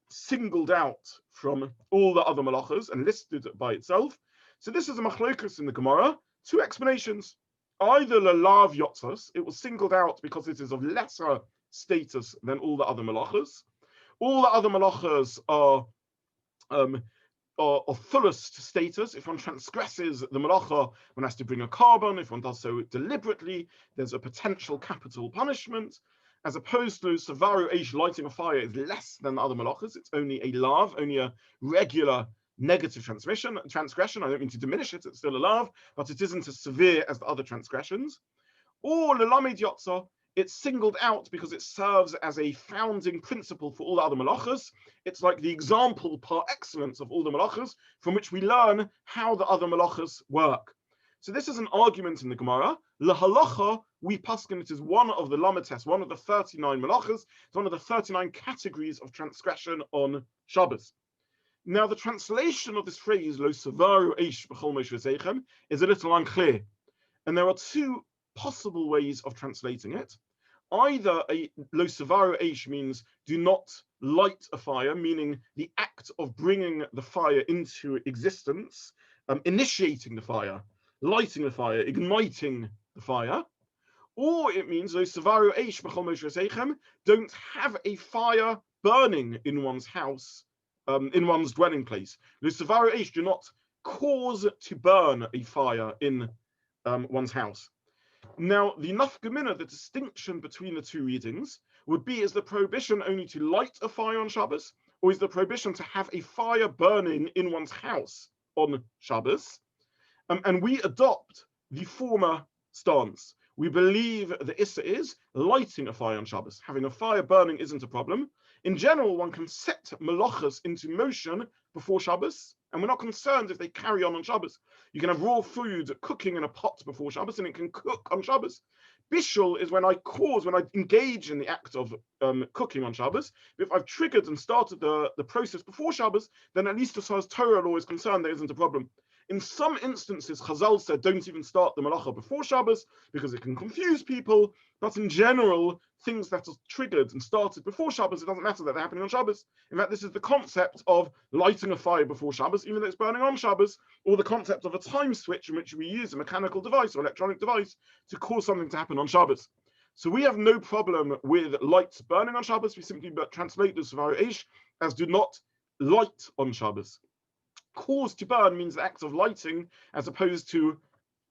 singled out from all the other malachas and listed by itself? So this is a machlokus in the Gemara. Two explanations. Either lalav yotzos, it was singled out because it is of lesser status than all the other malachas. All the other malachas are of fullest status. If one transgresses the malacha, one has to bring a carbon. If one does so deliberately, there's a potential capital punishment. As opposed to savaru eish, lighting a fire, is less than the other malachas. It's only a lav, only a regular negative transgression. I don't mean to diminish it, it's still a lav, but it isn't as severe as the other transgressions. Or lelamed yotza, it's singled out because it serves as a founding principle for all the other malachas. It's like the example par excellence of all the malachas, from which we learn how the other malachas work. So this is an argument in the Gemara. Lahalacha, we paskin, it is one of the lamates, one of the 39 malachas. It's one of the 39 categories of transgression on Shabbos. Now, the translation of this phrase, lo savaru eish b'chol moshe seichem, is a little unclear. And there are two possible ways of translating it. Either a lo savaru eish means do not light a fire, meaning the act of bringing the fire into existence, initiating the fire, lighting the fire, igniting the fire. Or it means lo savaru eish b'chol moshe seichem, don't have a fire burning in one's house, in one's dwelling place. Lo savaru eish, do not cause to burn a fire in one's house. Now, the nafkamina, the distinction between the two readings, would be, is the prohibition only to light a fire on Shabbos, or is the prohibition to have a fire burning in one's house on Shabbos? And we adopt the former stance. We believe the issa is lighting a fire on Shabbos. Having a fire burning isn't a problem. In general, one can set malachas into motion before Shabbos, and we're not concerned if they carry on Shabbos. You can have raw food cooking in a pot before Shabbos, and it can cook on Shabbos. Bishul is when I engage in the act of cooking on Shabbos. If I've triggered and started the process before Shabbos, then at least as far as Torah law is concerned, there isn't a problem. In some instances, Chazal said don't even start the malacha before Shabbos because it can confuse people. But in general, things that are triggered and started before Shabbos, it doesn't matter that they're happening on Shabbos. In fact, this is the concept of lighting a fire before Shabbos, even though it's burning on Shabbos, or the concept of a time switch in which we use a mechanical device or electronic device to cause something to happen on Shabbos. So we have no problem with lights burning on Shabbos. We simply translate the savaru eish as do not light on Shabbos. Cause to burn means the act of lighting as opposed to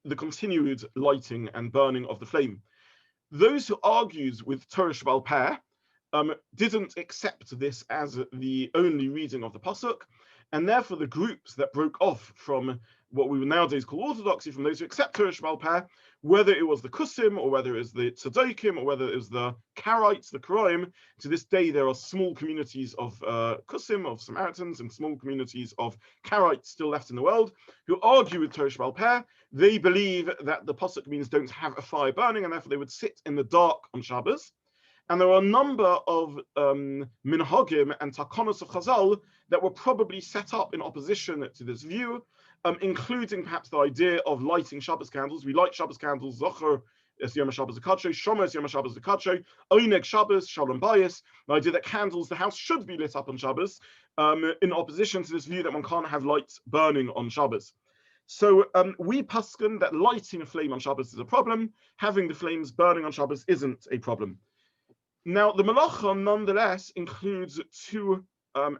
the continued lighting and burning of the flame. Those who argued with Torah Sheba'al Peh didn't accept this as the only reading of the pasuk, and therefore the groups that broke off from what we would nowadays call orthodoxy, from those who accept Torah Sheba'al Peh, whether it was the Kusim or whether it was the Tzedokim or whether it was the Karaites, the Karaim, to this day there are small communities of Kusim, of Samaritans, and small communities of Karaites still left in the world who argue with Torah Sheba'al Peh. They believe that the pasuk means don't have a fire burning, and therefore they would sit in the dark on Shabbos. And there are a number of minhagim and takonos of Chazal that were probably set up in opposition to this view, including perhaps the idea of lighting Shabbos candles. We light Shabbos candles, Zocher es Yom HaShabbos L'Kadsho, Shomer es Yom HaShabbos L'Kadsho, Oineg Shabbos, Shalom Bayis, the idea that candles, the house should be lit up on Shabbos, in opposition to this view that one can't have lights burning on Shabbos. So we paskin that lighting a flame on Shabbos is a problem, having the flames burning on Shabbos isn't a problem. Now, the Malacha nonetheless includes two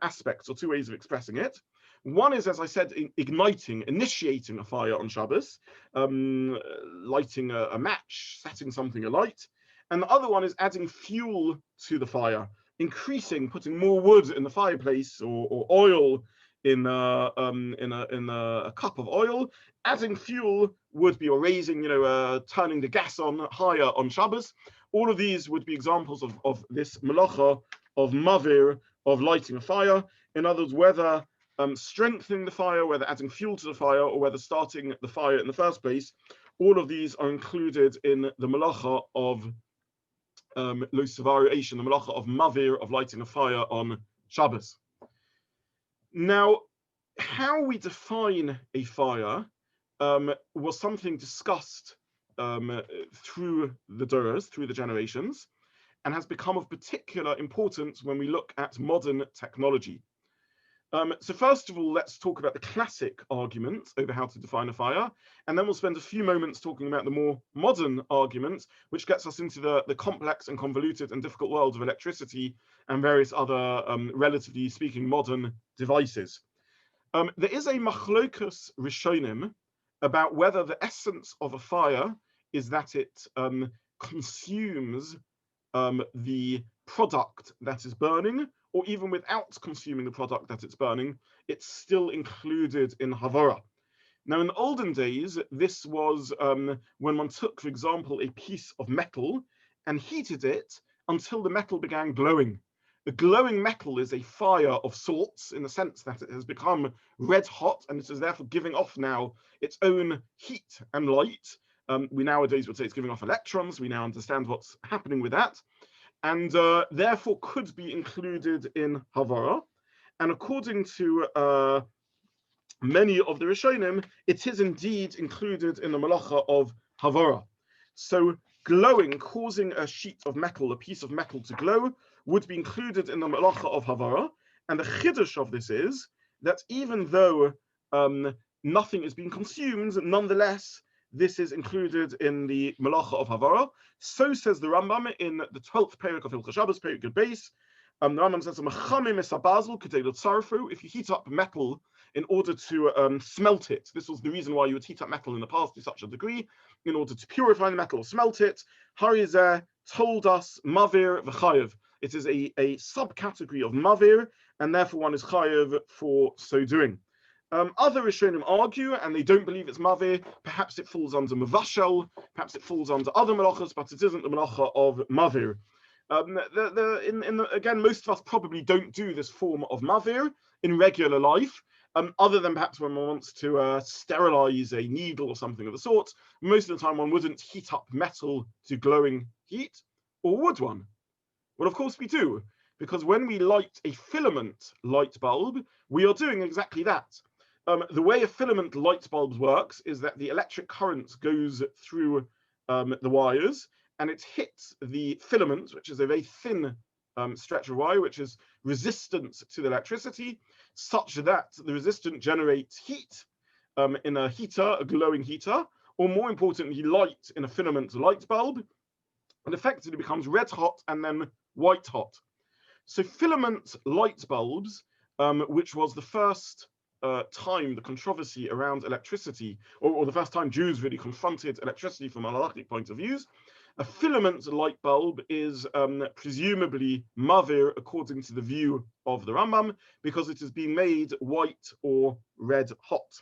aspects or two ways of expressing it. One is, as I said, initiating a fire on Shabbos, lighting a match, setting something alight. And the other one is adding fuel to the fire, putting more wood in the fireplace or oil in a cup of oil. Adding fuel would be, or raising, turning the gas on higher on Shabbos. All of these would be examples of this Malacha of Mavir, of lighting a fire. In other words, whether strengthening the fire, whether adding fuel to the fire, or whether starting the fire in the first place, all of these are included in the Malacha of the Malacha of Mavir, of lighting a fire on Shabbos. Now, how we define a fire was something discussed through the Doros, through the generations, and has become of particular importance when we look at modern technology. So first of all, let's talk about the classic argument over how to define a fire, and then we'll spend a few moments talking about the more modern argument, which gets us into the complex and convoluted and difficult world of electricity and various other, relatively speaking, modern devices. There is a machlokas rishonim about whether the essence of a fire is that it consumes the product that is burning, or even without consuming the product that it's burning, it's still included in Havara. Now, in the olden days, this was when one took, for example, a piece of metal and heated it until the metal began glowing. The glowing metal is a fire of sorts, in the sense that it has become red hot, and it is therefore giving off now its own heat and light. We nowadays would say it's giving off electrons. We now understand what's happening with that, and therefore could be included in Havara. And according to many of the Rishonim, it is indeed included in the Malacha of Havara. So glowing, causing a sheet of metal, a piece of metal to glow, would be included in the Malacha of Havara. And the chiddush of this is that even though nothing is being consumed, nonetheless, this is included in the Malacha of Havara. So says the Rambam in the 12th Perek of Hilchos Shabbos, Perek Yud Beis. The Rambam says, if you heat up metal in order to smelt it, this was the reason why you would heat up metal in the past to such a degree, in order to purify the metal or smelt it. Harizeh told us Mavir v'chayev. It is a subcategory of Mavir, and therefore one is chayev for so doing. Other Rishonim argue, and they don't believe it's Mavir. Perhaps it falls under Mavashel, perhaps it falls under other Malachas, but it isn't the Malacha of Mavir. Again, most of us probably don't do this form of Mavir in regular life, other than perhaps when one wants to sterilize a needle or something of the sort. Most of the time one wouldn't heat up metal to glowing heat, or would one? Well, of course we do, because when we light a filament light bulb, we are doing exactly that. The way a filament light bulb works is that the electric current goes through the wires, and it hits the filament, which is a very thin stretch of wire, which is resistant to the electricity, such that the resistant generates heat in a heater, a glowing heater, or more importantly, light in a filament light bulb, and effectively becomes red hot and then white hot. So filament light bulbs, which was the first time the controversy around electricity, or the first time Jews really confronted electricity from a halachic point of view, a filament light bulb is presumably Mavir according to the view of the Rambam, because it is being made white or red hot.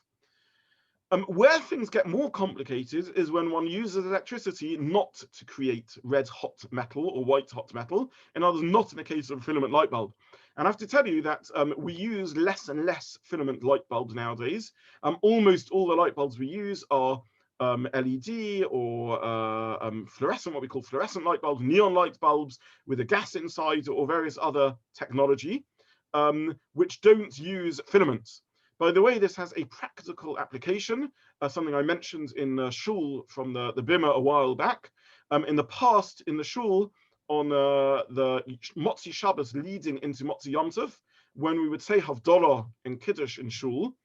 Where things get more complicated is when one uses electricity not to create red hot metal or white hot metal, in other words, not in the case of a filament light bulb. And I have to tell you that we use less and less filament light bulbs nowadays. Almost all the light bulbs we use are LED or fluorescent, what we call fluorescent light bulbs, neon light bulbs with a gas inside, or various other technology, which don't use filaments. By the way, this has a practical application, something I mentioned in Shul from the Bima a while back. In the past, in the Shul, on the Motzi Shabbos leading into Motzi Yom Tov, when we would say Havdalah in Kiddush in Shul,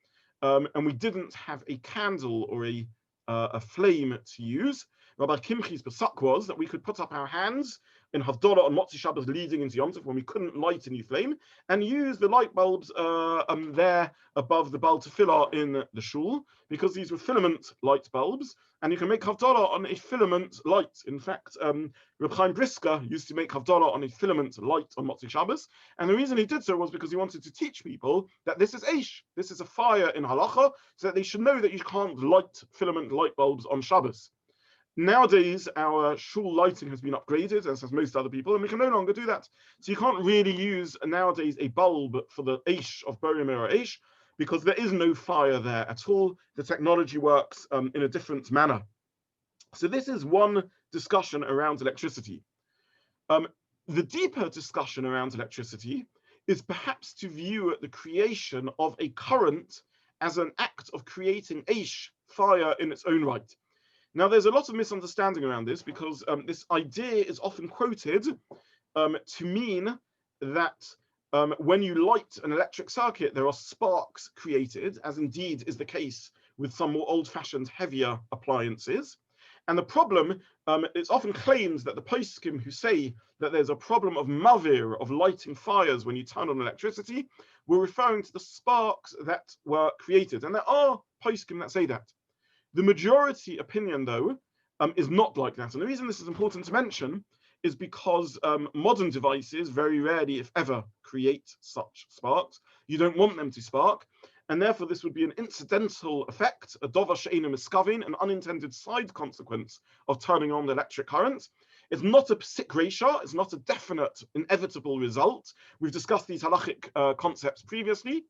and we didn't have a candle or a flame to use, Rabbi Kimchi's Pesach was that we could put up our hands in Havdalah on Motzi Shabbos leading into Yom Tov when we couldn't light a new flame, and use the light bulbs there above the Baal Tefillah in the Shul, because these were filament light bulbs, and you can make Havdalah on a filament light. In fact, Reb Chaim Brisker used to make Havdalah on a filament light on Motzi Shabbos, and the reason he did so was because he wanted to teach people that this is Eish, this is a fire in Halacha, so that they should know that you can't light filament light bulbs on Shabbos. Nowadays, our shul lighting has been upgraded, as has most other people, and we can no longer do that. So you can't really use nowadays a bulb for the Eish of Borim or Eish, because there is no fire there at all. The technology works in a different manner. So this is one discussion around electricity. The deeper discussion around electricity is perhaps to view the creation of a current as an act of creating Eish, fire in its own right. Now, there's a lot of misunderstanding around this, because this idea is often quoted to mean that when you light an electric circuit, there are sparks created, as indeed is the case with some more old-fashioned, heavier appliances. And the problem, it's often claimed that the poskim who say that there's a problem of Mavir, of lighting fires when you turn on electricity, were referring to the sparks that were created. And there are poskim that say that. The majority opinion, though, is not like that. And the reason this is important to mention is because modern devices very rarely, if ever, create such sparks. You don't want them to spark. And therefore, this would be an incidental effect, a dover she'einu miskavin, an unintended side consequence of turning on the electric current. It's not a psik reisha, it's not a definite, inevitable result. We've discussed these halachic concepts previously.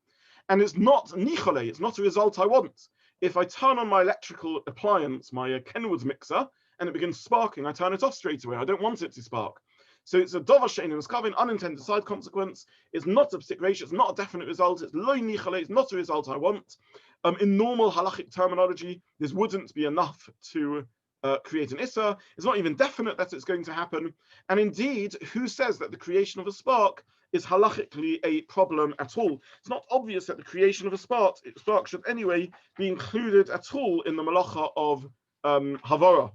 And it's not nichole, it's not a result I want. If I turn on my electrical appliance, my Kenwood mixer, and it begins sparking, I turn it off straight away. I don't want it to spark. So it's a dover she'einu miskavin, unintended side consequence. It's not a psik reisha, it's not a definite result. It's lo nichole, it's not a result I want. In normal halachic terminology, this wouldn't be enough to create an issa. It's not even definite that it's going to happen. And indeed, who says that the creation of a spark is halachically a problem at all? It's not obvious that the creation of a spark should anyway be included at all in the malacha of havara.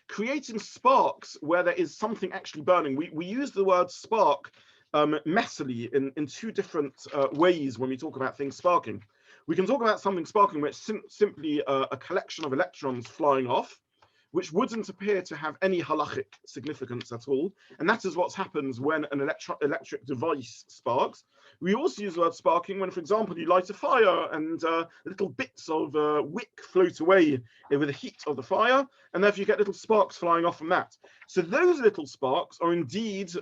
Creating sparks where there is something actually burning. We use the word spark messily in two different ways when we talk about things sparking. We can talk about something sparking where it's simply a collection of electrons flying off, which wouldn't appear to have any halachic significance at all. And that is what happens when an electric device sparks. We also use the word sparking when, for example, you light a fire and little bits of wick float away with the heat of the fire, and therefore you get little sparks flying off from that. So those little sparks are indeed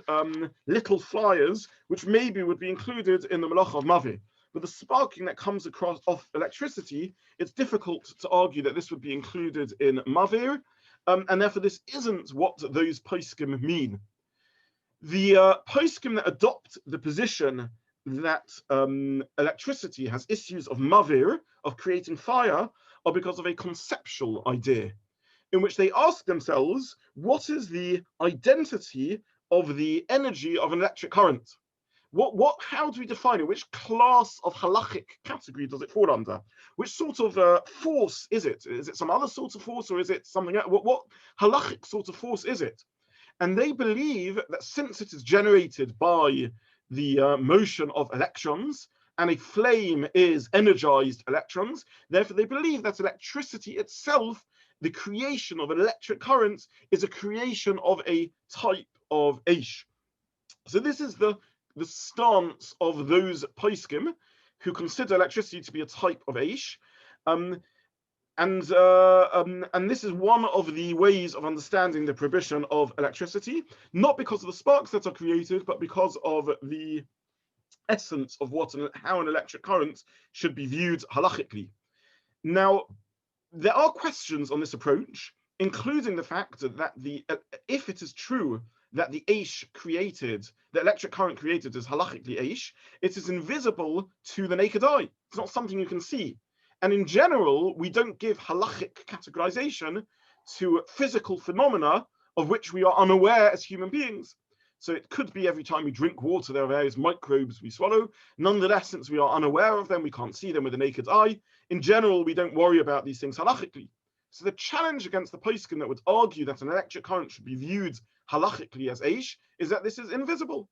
little flyers, which maybe would be included in the malacha of Mavir. But the sparking that comes across off electricity, it's difficult to argue that this would be included in Mavir. And therefore, this isn't what those poskim mean. The poskim that adopt the position that electricity has issues of mavir, of creating fire, are because of a conceptual idea, in which they ask themselves, what is the identity of the energy of an electric current? How do we define it? Which class of halachic category does it fall under? Which sort of force is it? Is it some other sort of force, or is it something else? What halachic sort of force is it? And they believe that since it is generated by the motion of electrons, and a flame is energized electrons, therefore they believe that electricity itself, the creation of an electric current, is a creation of a type of eish. So this is the stance of those poskim who consider electricity to be a type of eish, and this is one of the ways of understanding the prohibition of electricity, not because of the sparks that are created, but because of the essence of how an electric current should be viewed halachically. Now, there are questions on this approach, including the fact that if it is true that the eish created, the electric current created is halachically eish, it is invisible to the naked eye. It's not something you can see. And in general, we don't give halachic categorization to physical phenomena of which we are unaware as human beings. So it could be every time we drink water, there are various microbes we swallow. Nonetheless, since we are unaware of them, we can't see them with the naked eye. In general, we don't worry about these things halachically. So the challenge against the poskim that would argue that an electric current should be viewed halachically as eish is that this is invisible.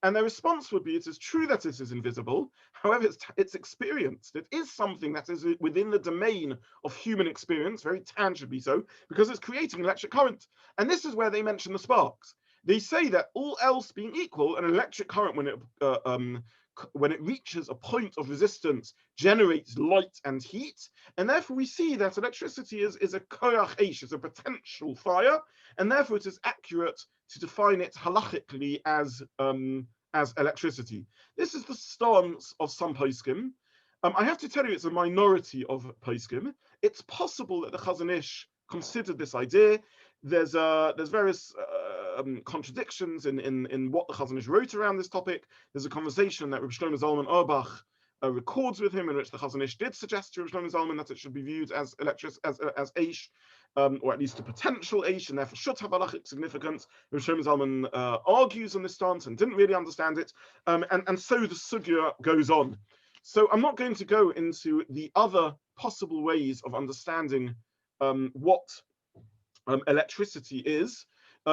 And their response would be, it is true that it is invisible, however, it's experienced. It is something that is within the domain of human experience, very tangibly so, because it's creating an electric current. And this is where they mention the sparks. They say that all else being equal, an electric current, when it reaches a point of resistance, generates light and heat, and therefore we see that electricity is a koyach eish, is a potential fire, and therefore it is accurate to define it halachically as electricity. This is the stance of some poskim. I have to tell you, it's a minority of poskim. It's possible that the Chazon Ish considered this idea. There's various contradictions in what the Chazon Ish wrote around this topic. There's a conversation that Rabbi Zobin records with him, in which the Chazon Ish did suggest to Rabbi Zobin that it should be viewed as eish, or at least a potential eish, and therefore should have halachic significance. Rabbi Zobin argues on this stance and didn't really understand it, and so the sugya goes on. So I'm not going to go into the other possible ways of understanding what electricity is,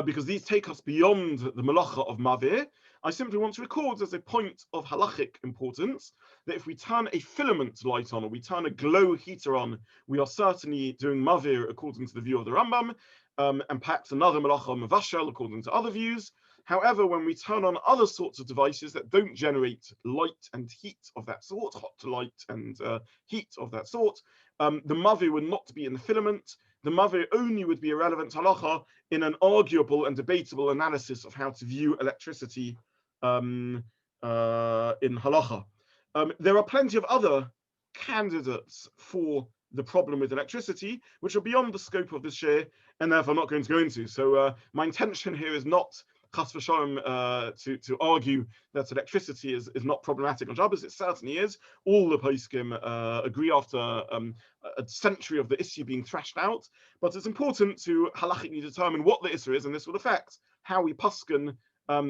because these take us beyond the malacha of Mavir. I simply want to record as a point of halachic importance that if we turn a filament light on, or we turn a glow heater on, we are certainly doing Mavir according to the view of the Rambam, and perhaps another malacha mavashel according to other views. However, when we turn on other sorts of devices that don't generate light and heat of that sort, hot light and heat of that sort, the Mavir would not be in the filament. The Mavir only would be a relevant halacha in an arguable and debatable analysis of how to view electricity in halacha. There are plenty of other candidates for the problem with electricity, which are beyond the scope of this share, and therefore I'm not going to go into. So my intention here is not chas v'shalom to argue that electricity is not problematic on Shabbos. It certainly is. All the poskim agree after a century of the issue being thrashed out, but it's important to halachically determine what the issue is, and this will affect how we paskin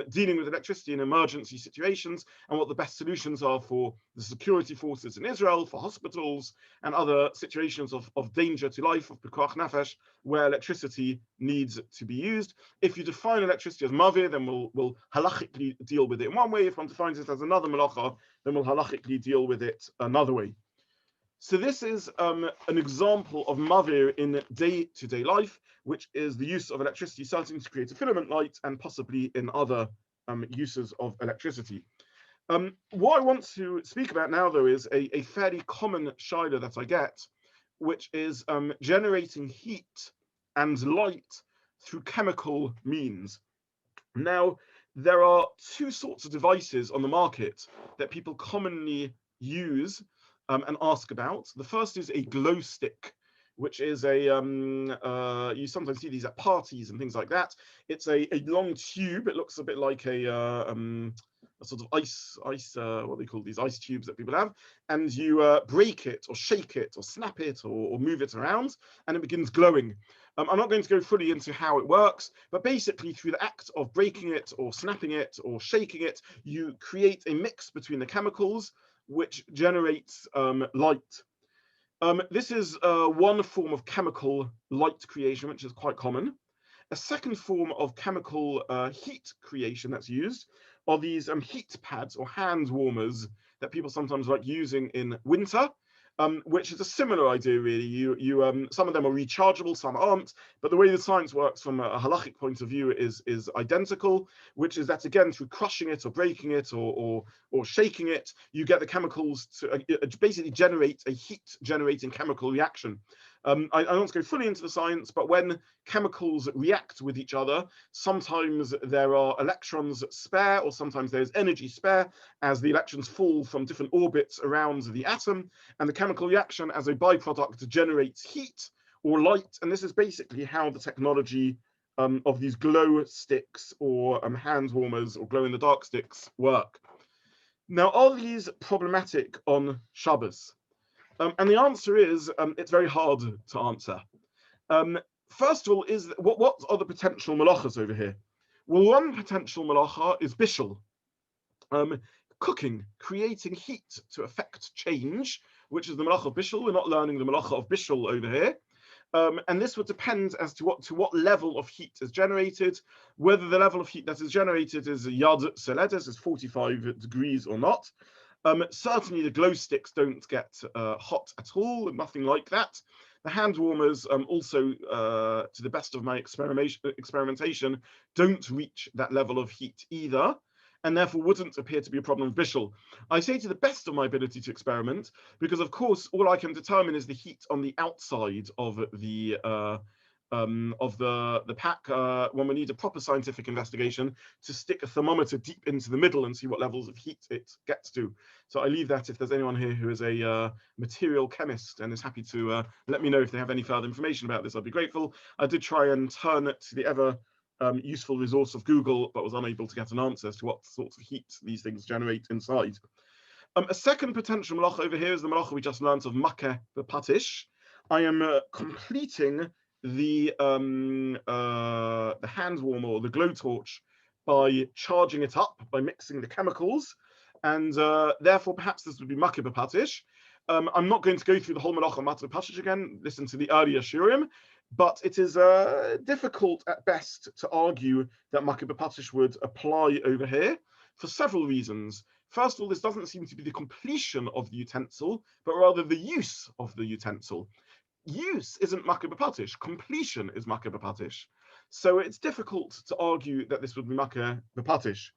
dealing with electricity in emergency situations, and what the best solutions are for the security forces in Israel, for hospitals, and other situations of danger to life, of pekuach nefesh, where electricity needs to be used. If you define electricity as mavir, then we'll halachically deal with it in one way. If one defines it as another malacha, then we'll halachically deal with it another way. So this is an example of mavir in day-to-day life, which is the use of electricity starting to create a filament light, and possibly in other uses of electricity. What I want to speak about now, though, is a fairly common shiur that I get, which is generating heat and light through chemical means. Now, there are two sorts of devices on the market that people commonly use and ask about. The first is a glow stick, which is you sometimes see these at parties and things like that. It's a long tube. It looks a bit like a sort of ice, what they call these ice tubes that people have, and you break it or shake it or snap it or move it around, and it begins glowing. I'm not going to go fully into how it works, but basically through the act of breaking it or snapping it or shaking it, you create a mix between the chemicals which generates light. This is one form of chemical light creation, which is quite common. A second form of chemical heat creation that's used are these heat pads or hand warmers that people sometimes like using in winter, which is a similar idea, really. Some of them are rechargeable, some aren't, but the way the science works from a halachic point of view is identical, which is that, again, through crushing it or breaking it or shaking it, you get the chemicals to basically generate a heat-generating chemical reaction. I don't want to go fully into the science, but when chemicals react with each other, sometimes there are electrons spare, or sometimes there's energy spare, as the electrons fall from different orbits around the atom, and the chemical reaction as a byproduct generates heat or light. And this is basically how the technology of these glow sticks or hand warmers or glow-in-the-dark sticks work. Now, are these problematic on Shabbos? And the answer is, it's very hard to answer. First of all, what are the potential malachas over here? Well, one potential malacha is bishul, cooking, creating heat to affect change, which is the malacha of bishul. We're not learning the malacha of bishul over here. And this would depend as to what level of heat is generated, whether the level of heat that is generated is yad seledes, is 45 degrees or not. Certainly the glow sticks don't get hot at all, nothing like that. The hand warmers also, to the best of my experimentation, don't reach that level of heat either, and therefore wouldn't appear to be a problem of bishul. I say to the best of my ability to experiment, because of course all I can determine is the heat on the outside of the pack, when we need a proper scientific investigation to stick a thermometer deep into the middle and see what levels of heat it gets to. So I leave that if there's anyone here who is a material chemist and is happy to let me know if they have any further information about this, I'd be grateful. I did try and turn it to the ever useful resource of Google, but was unable to get an answer as to what sorts of heat these things generate inside. A second potential malacha over here is the malacha we just learned of makeh b'patish. I am completing the hand warmer or the glow torch by charging it up, by mixing the chemicals, and therefore perhaps this would be makeh b'patish. I'm not going to go through the whole malacha makeh b'patish again. Listen to the earlier shiurim. But it is difficult at best to argue that makeh b'patish would apply over here for several reasons. First of all, this doesn't seem to be the completion of the utensil, but rather the use of the utensil. Use isn't makeh b'patish, completion is makeh b'patish. So it's difficult to argue that this would be makeh b'patish.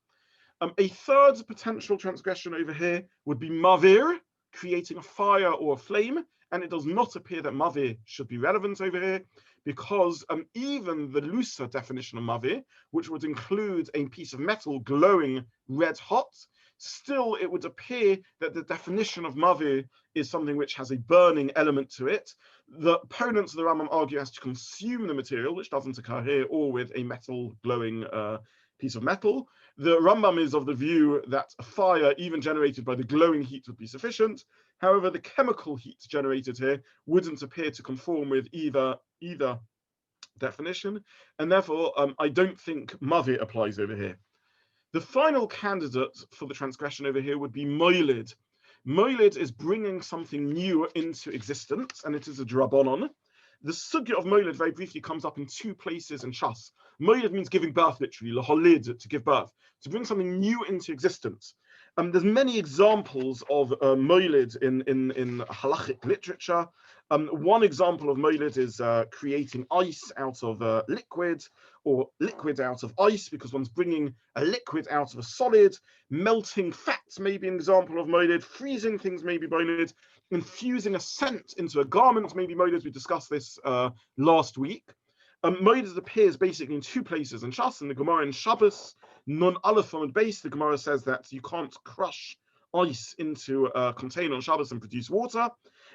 A third potential transgression over here would be Mavir, creating a fire or a flame. And it does not appear that Mavir should be relevant over here, because even the looser definition of Mavir, which would include a piece of metal glowing red hot, still it would appear that the definition of Mavir is something which has a burning element to it. The opponents of the Rambam argue as to consume the material, which doesn't occur here, or with a metal glowing piece of metal. The Rambam is of the view that a fire, even generated by the glowing heat, would be sufficient. However, the chemical heat generated here wouldn't appear to conform with either definition, and therefore I don't think Mavir applies over here. The final candidate for the transgression over here would be moilid. Moilid is bringing something new into existence, and it is a drabonon. The sugya of moilid very briefly comes up in two places in Shas. Moilid means giving birth, literally, laholid, to give birth, to bring something new into existence. There's many examples of moilid in halachic literature. One example of moilid is creating ice out of liquid, or liquid out of ice, because one's bringing a liquid out of a solid. Melting fats may be an example of moilid. Freezing things may be moilid. Infusing a scent into a garment may be moilid. We discussed this last week. Moilid appears basically in two places in Shas, in the Gemara in Shabbos, non aleph on base. The Gemara says that you can't crush ice into a container on Shabbos and produce water.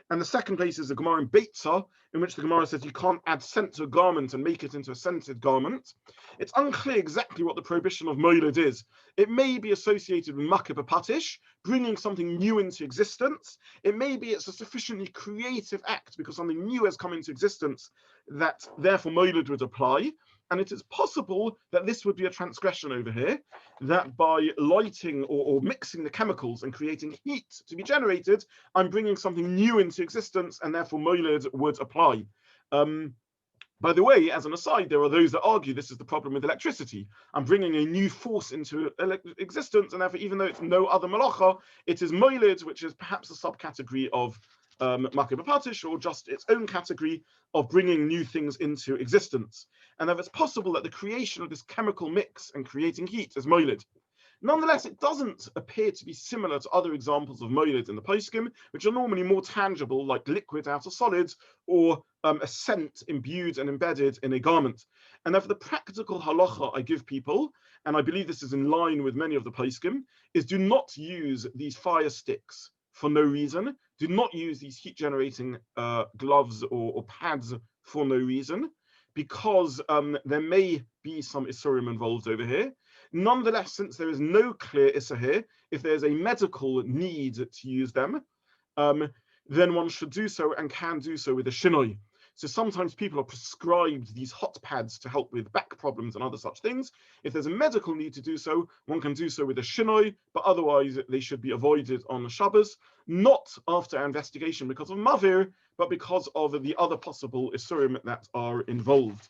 And the second place is the Gemara in VaYeitzai, in which the Gemara says you can't add scent to a garment and make it into a scented garment. It's unclear exactly what the prohibition of moilid is. It may be associated with makeh b'patish, bringing something new into existence. It may be it's a sufficiently creative act because something new has come into existence that therefore moilid would apply. And it is possible that this would be a transgression over here, that by lighting or mixing the chemicals and creating heat to be generated, I'm bringing something new into existence, and therefore moilid would apply. By the way, as an aside, there are those that argue this is the problem with electricity. I'm bringing a new force into existence, and therefore, even though it's no other malacha, it is moilid, which is perhaps a subcategory of makeh b'patish, or just its own category of bringing new things into existence. And if it's possible that the creation of this chemical mix and creating heat is moilid. Nonetheless, it doesn't appear to be similar to other examples of moilid in the poskim, which are normally more tangible, like liquid out of solids, or a scent imbued and embedded in a garment. And therefore, the practical halacha I give people, and I believe this is in line with many of the poskim, is do not use these fire sticks for no reason. Do not use these heat-generating gloves or pads for no reason, because there may be some isurim involved over here. Nonetheless, since there is no clear issa here, if there's a medical need to use them, then one should do so and can do so with a shinoi. So sometimes people are prescribed these hot pads to help with back problems and other such things. If there's a medical need to do so, one can do so with a shinoi, but otherwise they should be avoided on Shabbos, not after investigation because of Mavir, but because of the other possible isurim that are involved.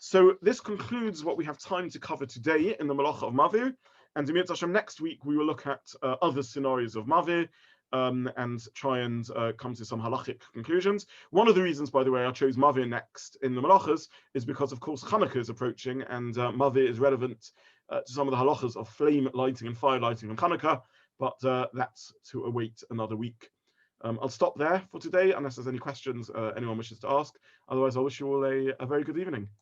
So this concludes what we have time to cover today in the Malacha of Mavir. And in Hashem, next week we will look at other scenarios of Mavir and try and come to some halachic conclusions. One of the reasons, by the way, I chose Mavir next in the Malachas is because, of course, Hanukkah is approaching, and Mavir is relevant to some of the halachas of flame lighting and fire lighting on Hanukkah, but that's to await another week. I'll stop there for today, unless there's any questions anyone wishes to ask. Otherwise, I wish you all a very good evening.